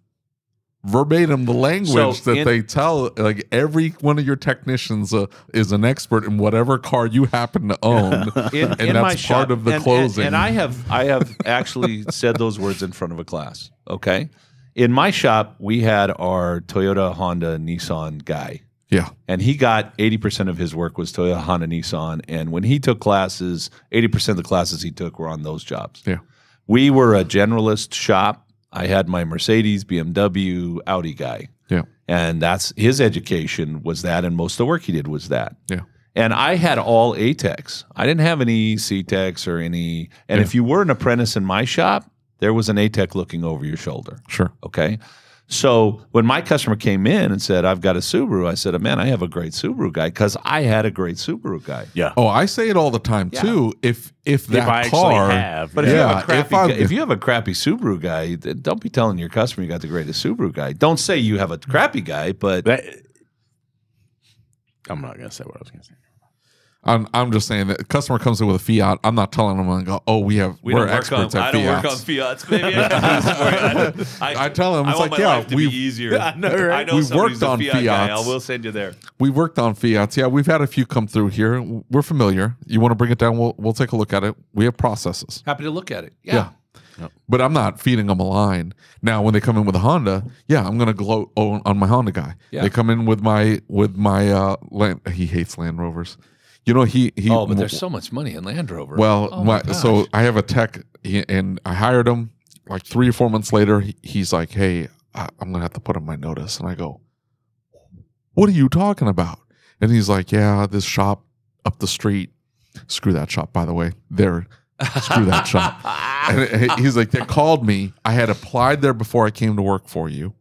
verbatim the language they tell. Like, every one of your technicians is an expert in whatever car you happen to own, and that's part of the closing. And I have actually said those words in front of a class. Okay, in my shop we had our Toyota, Honda, Nissan guy. Yeah. And he got 80% of his work was Toyota, Honda, Nissan. And when he took classes, 80% of the classes he took were on those jobs. Yeah. We were a generalist shop. I had my Mercedes, BMW, Audi guy. Yeah. And that's his education was that, and most of the work he did was that. Yeah. And I had all A-techs. I didn't have any C-techs or any. And if you were an apprentice in my shop, there was an A-tech looking over your shoulder. Sure. Okay. So when my customer came in and said, I've got a Subaru, I said, man, I have a great Subaru guy, because I had a great Subaru guy. Yeah. Oh, I say it all the time too. If that I car, actually have. But Yeah, if you have a crappy Subaru guy, then don't be telling your customer you got the greatest Subaru guy. Don't say you have a crappy guy, but I'm not going to say what I was going to say. I'm just saying that customer comes in with a Fiat. I'm not telling them, and go, oh, we're experts at I don't work on Fiats. Fiats, baby. I tell them, it's want like, my yeah, life to be easier. I know We've somebody worked who's a on Fiat guy. I Fiats. will send you there. We worked on Fiats. Yeah, we've had a few come through here. We're familiar. You want to bring it down? We'll take a look at it. We have processes. Happy to look at it. Yeah. But I'm not feeding them a line. Now, when they come in with a Honda, yeah, I'm going to gloat on my Honda guy. Yeah. They come in with my he hates Land Rovers. You know, he Oh, but there's so much money in Land Rover. well, Oh my gosh. so I have a tech, and I hired him. Like 3 or 4 months later, he's like, "Hey, I'm gonna have to put in my notice." And I go, "What are you talking about?" And he's like, "Yeah, this shop up the street. Screw that shop, by the way. Screw that shop." And he's like, "They called me. I had applied there before I came to work for you.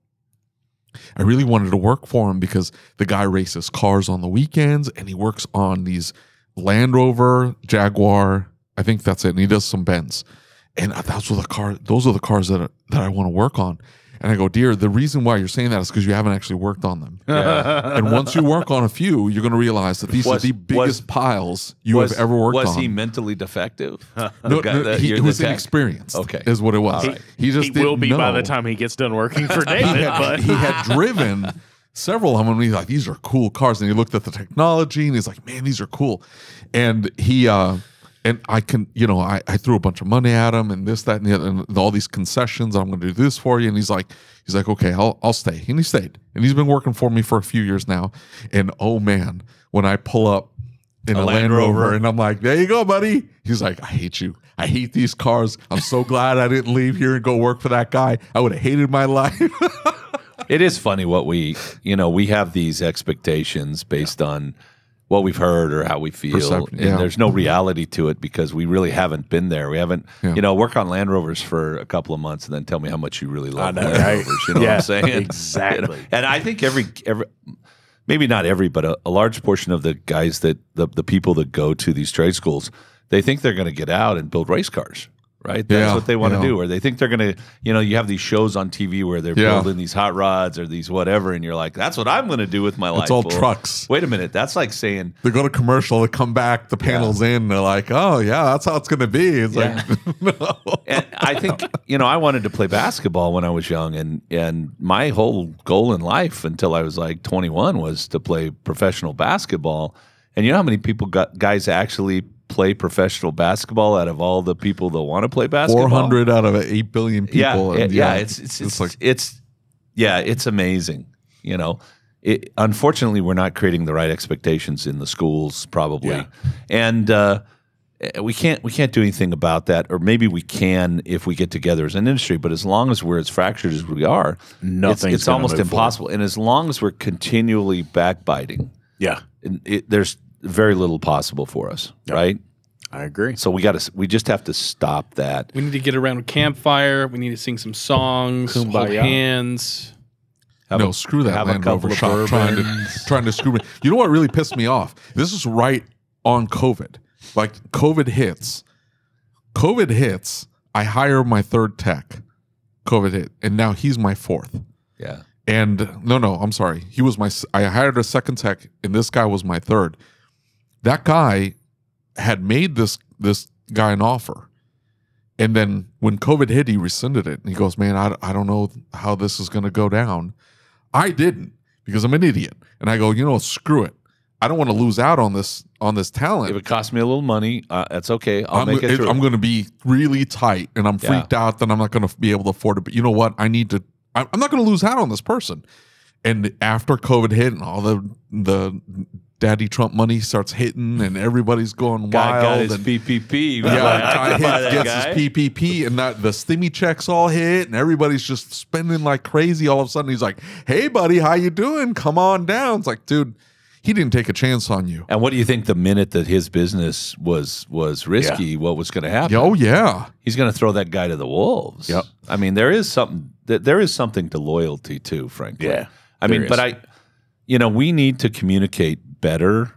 I really wanted to work for him because the guy races cars on the weekends, and he works on these Land Rover, Jaguar. I think that's it. And he does some Benz. And those are the cars that I want to work on." And I go, "Dear, the reason why you're saying that is because you haven't actually worked on them. And once you work on a few, you're going to realize that these are the biggest piles you have ever worked on." Was he mentally defective? No, he was tech? inexperienced. Okay. Is what it was. Right. He just He will didn't be by know. the time he gets done working for David. but He had driven several of them, and he's like, "These are cool cars." And he looked at the technology, and he's like, "Man, these are cool." And he and I can, I threw a bunch of money at him, and this, that, and the other, and all these concessions. I'm going to do this for you, and he's like, "Okay, I'll stay." And he stayed, and he's been working for me for a few years now. And oh man, when I pull up in a Land Rover, and I'm like, "There you go, buddy." He's like, "I hate you. I hate these cars. I'm so glad I didn't leave here and go work for that guy. I would have hated my life." It is funny what we have these expectations based on what we've heard or how we feel. Perception, and yeah. there's no reality to it because we really haven't been there. We haven't, work on Land Rovers for a couple of months and then tell me how much you really love Land Rovers. You know what I'm saying? Exactly. And I think every maybe not every, but a large portion of the guys the people that go to these trade schools, they think they're going to get out and build race cars. Right? That's what they want to do. Or they think they're going to, you have these shows on TV where they're building these hot rods or these whatever. And you're like, that's what I'm going to do with my life. It's all trucks. Wait a minute. That's like saying. They go to commercial, they come back, the panel's in, they're like, "Oh, yeah, that's how it's going to be." It's like, no. And I think, I wanted to play basketball when I was young. And my whole goal in life until I was like 21 was to play professional basketball. And you know how many guys actually play professional basketball out of all the people that want to play basketball? 400 out of 8 billion people. It's amazing. Unfortunately, we're not creating the right expectations in the schools, probably, and we can't do anything about that. Or maybe we can if we get together as an industry. But as long as we're as fractured as we are, it's almost impossible. And as long as we're continually backbiting, there's very little possible for us, right? I agree. So we just have to stop that. We need to get around a campfire. We need to sing some songs, hold hands. Screw that have a Land couple Rover of shop trying to screw me. You know what really pissed me off? This is right on COVID. Like COVID hits. I hire my 3rd tech. COVID hit, and now he's my 4th. Yeah. And no, I'm sorry. I hired a 2nd tech, and this guy was my 3rd. That guy had made this guy an offer. And then when COVID hit, he rescinded it. And he goes, "Man, I don't know how this is going to go down." I didn't, because I'm an idiot. And I go, screw it. I don't want to lose out on this talent. If it costs me a little money, that's okay. I'll make it through. I'm going to be really tight, and I'm freaked out that I'm not going to be able to afford it. But you know what? I'm not going to lose out on this person. And after COVID hit and all the Daddy Trump money starts hitting and everybody's going Guy got wild. his And PPP. gets his PPP and the stimmy checks all hit and everybody's just spending like crazy. All of a sudden he's like, hey buddy, how you doing? Come on down. It's like, dude, he didn't take a chance on you. And what do you think the minute that his business was risky, what was going to happen? Oh yeah. He's going to throw that guy to the wolves. Yep. I mean, there is something to loyalty too, frankly. Yeah, I mean, there is. but we need to communicate better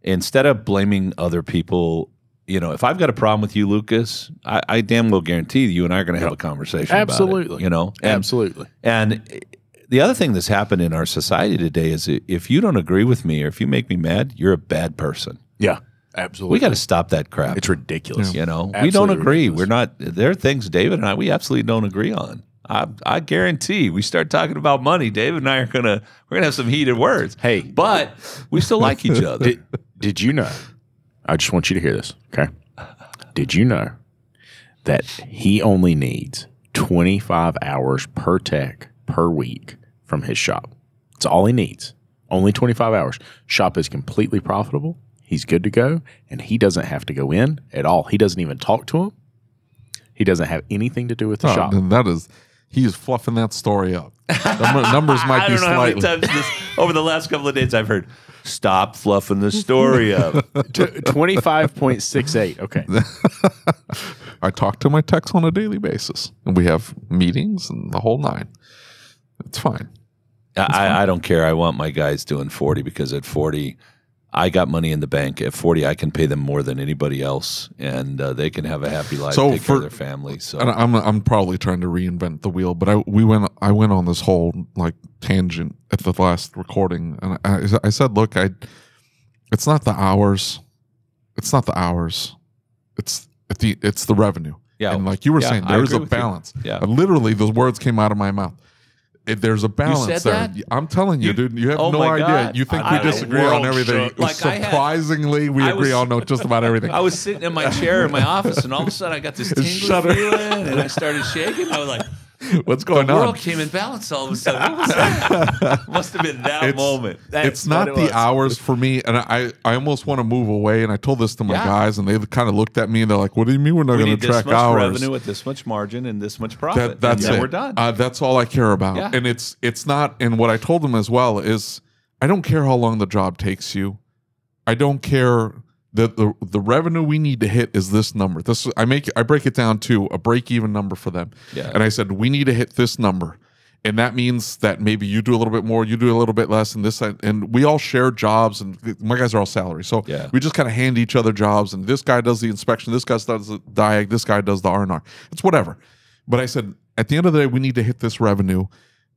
instead of blaming other people. If I've got a problem with you, Lucas, I damn well guarantee you and I are going to have a conversation Absolutely. about it. Absolutely. And the other thing that's happened in our society today is if you don't agree with me or if you make me mad, you're a bad person. Yeah, absolutely. We got to stop that crap. It's ridiculous. We don't Absolutely agree. ridiculous. We're not. There are things David and we absolutely don't agree on. I guarantee we start talking about money, David and I we're gonna have some heated words. Hey, but we still like each other. Did you know? I just want you to hear this, okay? Did you know that he only needs 25 hours per tech per week from his shop? That's all he needs. Only 25 hours. Shop is completely profitable. He's good to go, and he doesn't have to go in at all. He doesn't even talk to him. He doesn't have anything to do with the shop. And he's fluffing that story up. Numbers might be I don't know slightly. how many times over the last couple of days I've heard, stop fluffing the story up. 25.68. Okay. I talk to my techs on a daily basis, and we have meetings and the whole nine. It's fine. I don't care. I want my guys doing 40 because at 40, I got money in the bank. At 40, I can pay them more than anybody else, and they can have a happy life, take care of their family. So And I'm probably trying to reinvent the wheel, but I went on this whole like tangent at the last recording, and I said, look, it's not the hours, it's the revenue. Yeah. And like you were saying, I there's agree a with you. balance. Yeah. Literally, those words came out of my mouth. There's a balance said there. that? I'm telling you, dude. You have Oh no my idea. God. You think I we know. disagree on World everything? shook. Like I had- Surprisingly, we I agree was- on just about everything. I was sitting in my chair in my office, and all of a sudden I got this tingly Shudder. feeling, and I started shaking. I was like, What's going the on? world came in balance all of a sudden. What was that? Must have been that moment. It's not the hours for me, and I almost want to move away. And I told this to my Yeah. guys, and they kind of looked at me and they're like, "What do you mean we're not We going need to this track much hours?" revenue with this much margin and this much profit. That's and it. We're done. That's all I care about. Yeah. And it's not. And what I told them as well is, I don't care how long the job takes you. I don't care. The revenue we need to hit is this number. I break it down to a break even number for them. Yeah. And I said we need to hit this number. And that means that maybe you do a little bit more, you do a little bit less, and we all share jobs, and my guys are all salary. So Yeah. we just kind of hand each other jobs, and this guy does the inspection, this guy does the diag, this guy does the R&R. It's whatever. But I said, at the end of the day, we need to hit this revenue.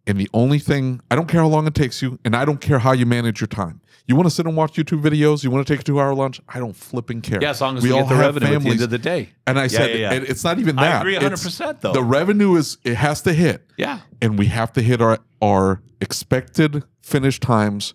And the only thing, I don't care how long it takes you, and I don't care how you manage your time. You want to sit and watch YouTube videos? You want to take a 2-hour lunch? I don't flipping care. Yeah, as long as we all get the have revenue at the end families. of the day. And I said, yeah. and it's not even I that. agree It's- 100% though. The revenue it has to hit. Yeah. And we have to hit our expected finish times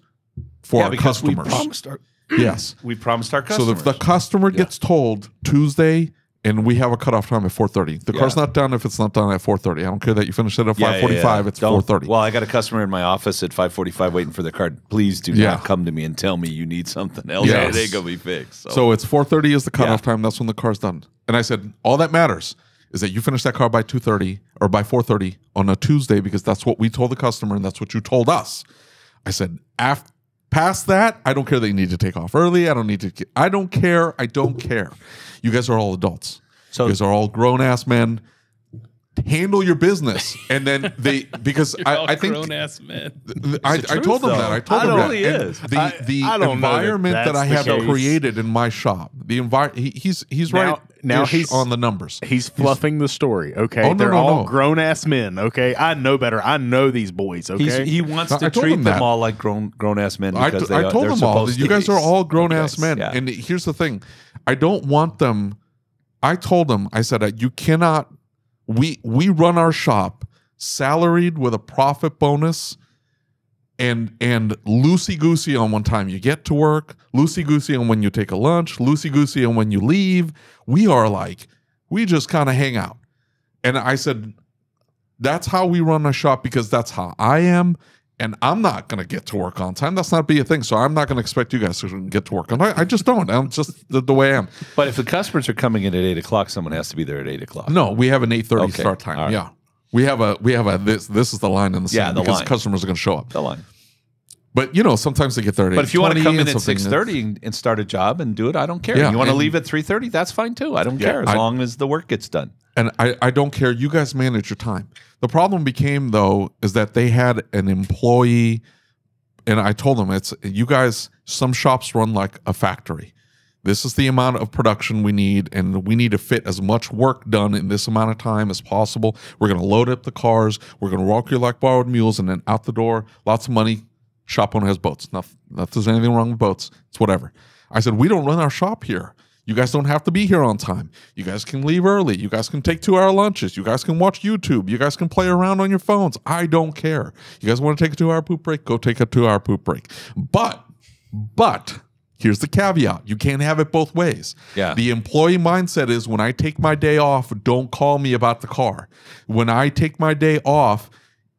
for our because customers. Yes. we promised our So customers. if the customer gets told Tuesday, and we have a cutoff time at 4:30, the car's not done if it's not done at 4:30. I don't care that you finish it at 5:45. It's 4:30. Well, I got a customer in my office at 5:45 waiting for their card. Please do Yeah. not come to me and tell me you need something else. Yes. It ain't gonna be fixed. So it's 4:30 is the cutoff Yeah. time. That's when the car's done. And I said, all that matters is that you finish that car by 2:30 or by 4:30 on a Tuesday, because that's what we told the customer and that's what you told us. I said, past that, I don't care that you need to take off early. I don't care. You guys are all adults. So- you guys are all grown ass men. Handle your business. And then because I think grown-ass men. I told them though. that. I told I them don't that. really And is. The I don't know that environment that that's I the have case. created in my shop, he's Now- right. now he's on the numbers. He's fluffing the story, okay? Oh, no, They're no, all no. grown ass men, okay? I know better. I know these boys, okay? He wants No, to I told treat him them that. all like grown ass men I because told they're them all supposed that you to guys be. are all grown ass Okay, men. yeah. And here's the thing, I don't want them. I told them, I said, you cannot. We run our shop salaried with a profit bonus, and loosey goosey on one time you get to work, loosey goosey on when you take a lunch, loosey goosey on when you leave. We just kind of hang out. And I said, that's how we run our shop, because that's how I am. and I'm not going to get to work on time. That's not be a thing. So I'm not going to expect you guys to get to work on time. I just don't. I'm just the way I am. But if the customers are coming in at 8 o'clock, someone has to be there at 8 o'clock. No, we have an 8:30 Okay. start time. All right. Yeah. We have a this is the line in the Yeah, sand the because line. customers are going to show up. The line. But sometimes they get there at 8:20. But if you want to come in and at something 6:30 and start a job and do it, I don't care. Yeah, You want to and- leave at 3:30? That's fine too. I don't care as long as the work gets done. And I don't care. You guys manage your time. The problem became, though, is that they had an employee, and I told them, you guys, some shops run like a factory. This is the amount of production we need, and we need to fit as much work done in this amount of time as possible. We're going to load up the cars. We're going to walk you like borrowed mules, and then out the door, lots of money. Shop owner has boats. Not there's anything wrong with boats. It's whatever. I said, we don't run our shop here. You guys don't have to be here on time. You guys can leave early. You guys can take 2-hour lunches. You guys can watch YouTube. You guys can play around on your phones. I don't care. You guys want to take a 2-hour poop break? Go take a 2-hour poop break. But here's the caveat. You can't have it both ways. Yeah. The employee mindset is when I take my day off, don't call me about the car. When I take my day off,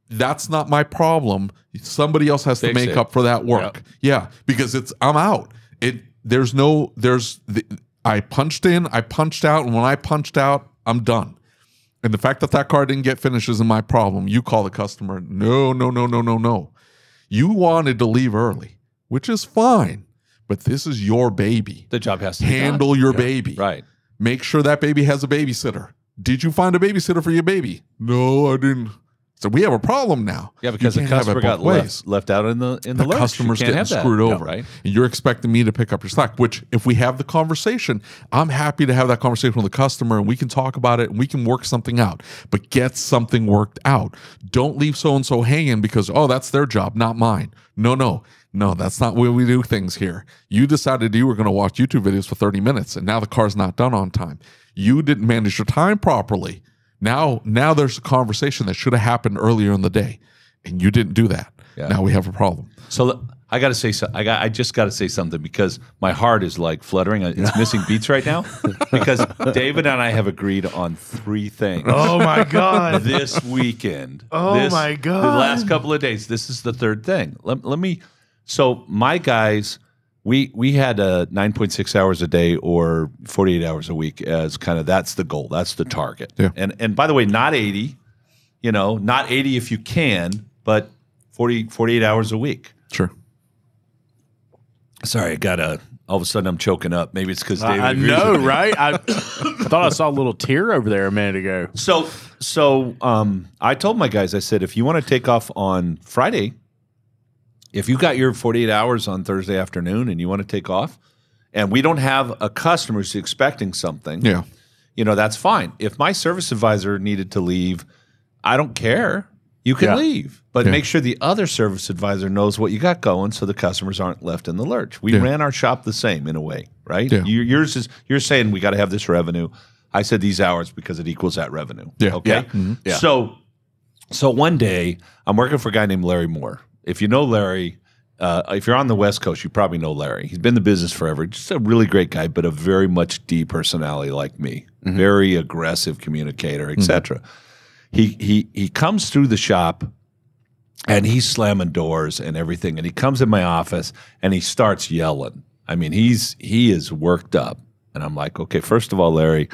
that's not my problem. Somebody else has to make up for that work. Yeah, because I'm out. I punched in, I punched out, and when I punched out, I'm done. And the fact that car didn't get finished isn't my problem. You call the customer. No. You wanted to leave early, which is fine, but this is your baby. The job has to be Handle done. your baby. Right. Make sure that baby has a babysitter. Did you find a babysitter for your baby? No, I didn't. So we have a problem now. Yeah, because You the can't have customer it got both ways. left out in the lurch. Customer's You can't getting have that. screwed over, right? And you're expecting me to pick up your slack, which if we have the conversation, I'm happy to have that conversation with the customer and we can talk about it and we can work something out, but get something worked out. Don't leave so-and-so hanging because, that's their job, not mine. No, that's not where we do things here. You decided you were going to watch YouTube videos for 30 minutes and now the car's not done on time. You didn't manage your time properly. Now there's a conversation that should have happened earlier in the day, and you didn't do that. Yeah. Now we have a problem. So I got to say something. I just got to say something because my heart is like fluttering. It's missing beats right now because David and I have agreed on 3 things. Oh my God. This weekend. My God. The last couple of days. This is the 3rd thing. Let me. So my guys, we had 9.6 hours a day or 48 hours a week as kind of that's the goal. That's the target. Yeah. And by the way, not 80. Not 80 if you can, but 48 hours a week. Sure. Sorry, I got all of a sudden I'm choking up. Maybe it's because David I agrees know, with me. right? I thought I saw a little tear over there a minute ago. So I told my guys, I said, if you want to take off on Friday, if you got your 48 hours on Thursday afternoon and you want to take off, and we don't have a customer who's expecting something, Yeah. that's fine. If my service advisor needed to leave, I don't care. You can leave. But make sure the other service advisor knows what you got going so the customers aren't left in the lurch. We ran our shop the same in a way, right? Yeah. Yours is you're saying we got to have this revenue. I said these hours because it equals that revenue. Yeah. Okay. Yeah. Mm-hmm. Yeah. So one day I'm working for a guy named Larry Moore. If you know Larry, if you're on the West Coast, you probably know Larry. He's been in the business forever. Just a really great guy, but a very much D personality like me. Mm-hmm. Very aggressive communicator, etc. He comes through the shop and he's slamming doors and everything. And he comes in my office and he starts yelling. I mean, he is worked up. And I'm like, okay, first of all, Larry,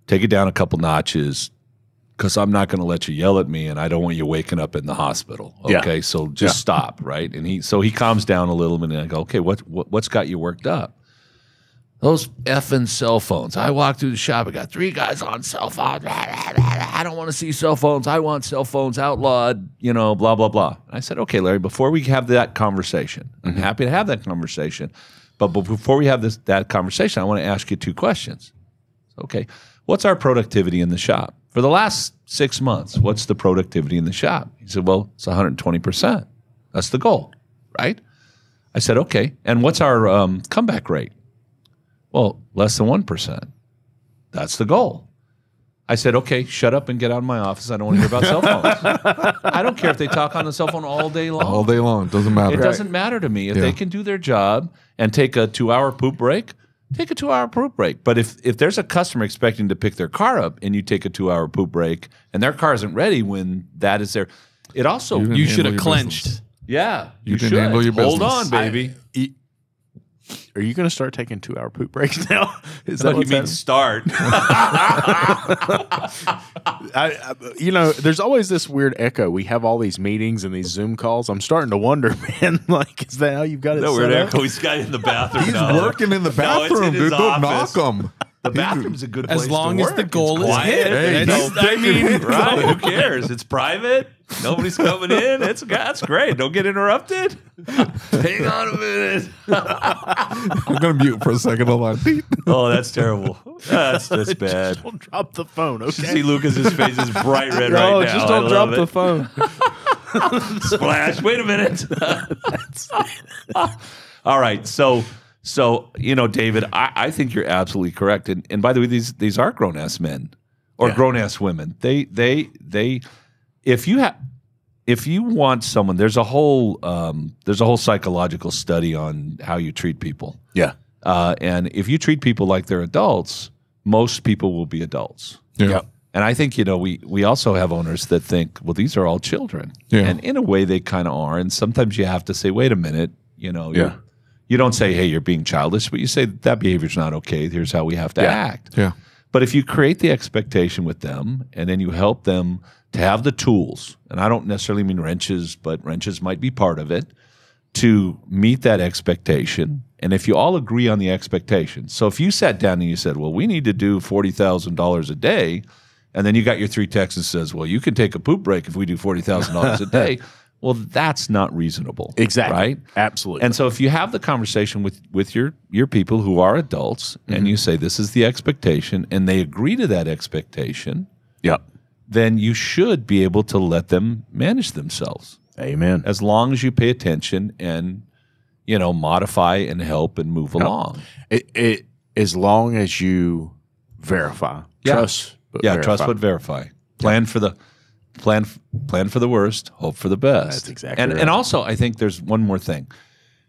take it down a couple notches because I'm not going to let you yell at me and I don't want you waking up in the hospital. Okay, so just stop, right? And he calms down a little bit and I go, okay, what's got you worked up? Those effing cell phones. I walked through the shop. I got 3 guys on cell phones. I don't want to see cell phones. I want cell phones outlawed, blah, blah, blah. I said, okay, Larry, before we have that conversation, I'm happy to have that conversation. But before we have that conversation, I want to ask you 2 questions. Okay, what's our productivity in the shop? For the last 6 months, what's the productivity in the shop? He said, well, it's 120%. That's the goal, right? I said, okay. And what's our comeback rate? Well, less than 1%. That's the goal. I said, okay, shut up and get out of my office. I don't want to hear about cell phones. I don't care if they talk on the cell phone all day long. All day long. Doesn't matter. It doesn't matter to me. If they can do their job and take a 2-hour poop break, take a 2-hour poop break. But if there's a customer expecting to pick their car up and you take a 2-hour poop break and their car isn't ready when that is their It also You didn't You should handle have your clenched. business. yeah, You didn't handle your Hold business. on, baby. Are you going to start taking 2-hour poop breaks now? Is That's that what you what's mean start. there's always this weird echo. We have all these meetings and these Zoom calls. I'm starting to wonder, man, like, is that how you've got it No, set we're up? there. He's got it in the bathroom. He's now. working in the No, it's in bathroom, his dude. Don't office. knock him. The bathroom's a good place As long to as work. the goal It's is quiet. hit. Hey, That's- he's I mean, Right? Who cares? It's private. Nobody's coming in. That's great. Don't get interrupted. Hang on a minute. I'm going to mute for a second. Hold on. Oh, that's terrible. That's bad. Don't drop the phone, You should okay? see Lucas's face is bright red No, right now. just I don't drop love the it. phone. Splash. Wait a minute. All right. So David, I think you're absolutely correct. And by the way, these are grown ass men or grown ass women. They if you want someone, there's a whole psychological study on how you treat people. Yeah. And if you treat people like they're adults, most people will be adults. Yeah. And I think, we also have owners that think, well, these are all children. Yeah. And in a way they kind of are. And sometimes you have to say, wait a minute, Yeah. you don't say, hey, you're being childish, but you say that behavior's not okay. Here's how we have to act. Yeah. But if you create the expectation with them and then you help them to have the tools, and I don't necessarily mean wrenches, but wrenches might be part of it, to meet that expectation. And if you all agree on the expectation, so if you sat down and you said, well, we need to do $40,000 a day, and then you got your 3 texts and says, well, you can take a poop break if we do $40,000 a day. Well, that's not reasonable. Exactly. Right? Absolutely. And so if you have the conversation with your people who are adults and you say this is the expectation and they agree to that expectation, Yep. then you should be able to let them manage themselves Amen. as long as you pay attention and modify and help and move along. It as long as you verify. Yeah. Trust. But Yeah, verify. trust but verify. Plan for the worst, hope for the best. That's exactly and right. And also, I think there's one more thing.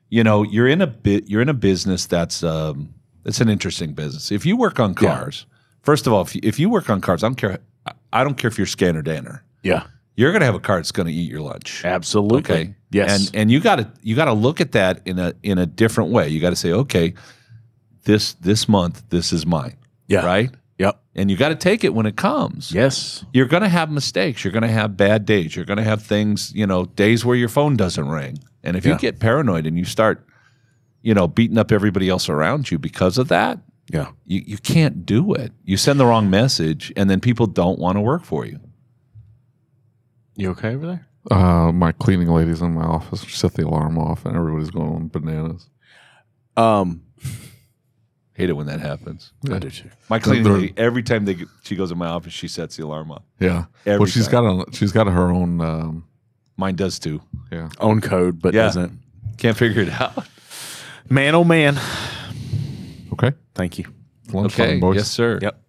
You're in a business that's it's an interesting business. If you work on cars, first of all, if you work on cars, I don't care if you're Scanner Danner. Yeah. You're going to have a car that's going to eat your lunch. Absolutely. Okay. Yes. And you got to look at that in a different way. You got to say, okay, this month this is mine. Yeah. Right. Yep. And you got to take it when it comes. Yes. You're going to have mistakes. You're going to have bad days. You're going to have things, days where your phone doesn't ring. And if you get paranoid and you start, beating up everybody else around you because of that, Yeah. you can't do it. You send the wrong message and then people don't want to work for you. You okay over there? My cleaning lady's in my office. She set the alarm off, and everybody's going bananas. Hate it when that happens. I do too. My cleaning lady, every time she goes in my office, she sets the alarm off. Yeah. Every Well, she's time. got her own. Mine does too. Yeah. Own code, but Yeah. doesn't. Can't figure it out. Man, oh man. Okay. Thank you. Lunchtime, boys. Yes, sir. Yep.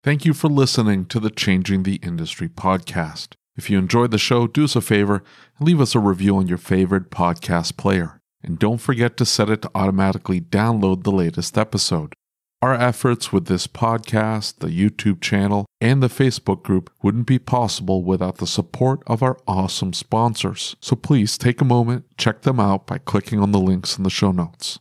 Thank you for listening to the Changing the Industry podcast. If you enjoyed the show, do us a favor and leave us a review on your favorite podcast player. And don't forget to set it to automatically download the latest episode. Our efforts with this podcast, the YouTube channel, and the Facebook group wouldn't be possible without the support of our awesome sponsors. So please take a moment, check them out by clicking on the links in the show notes.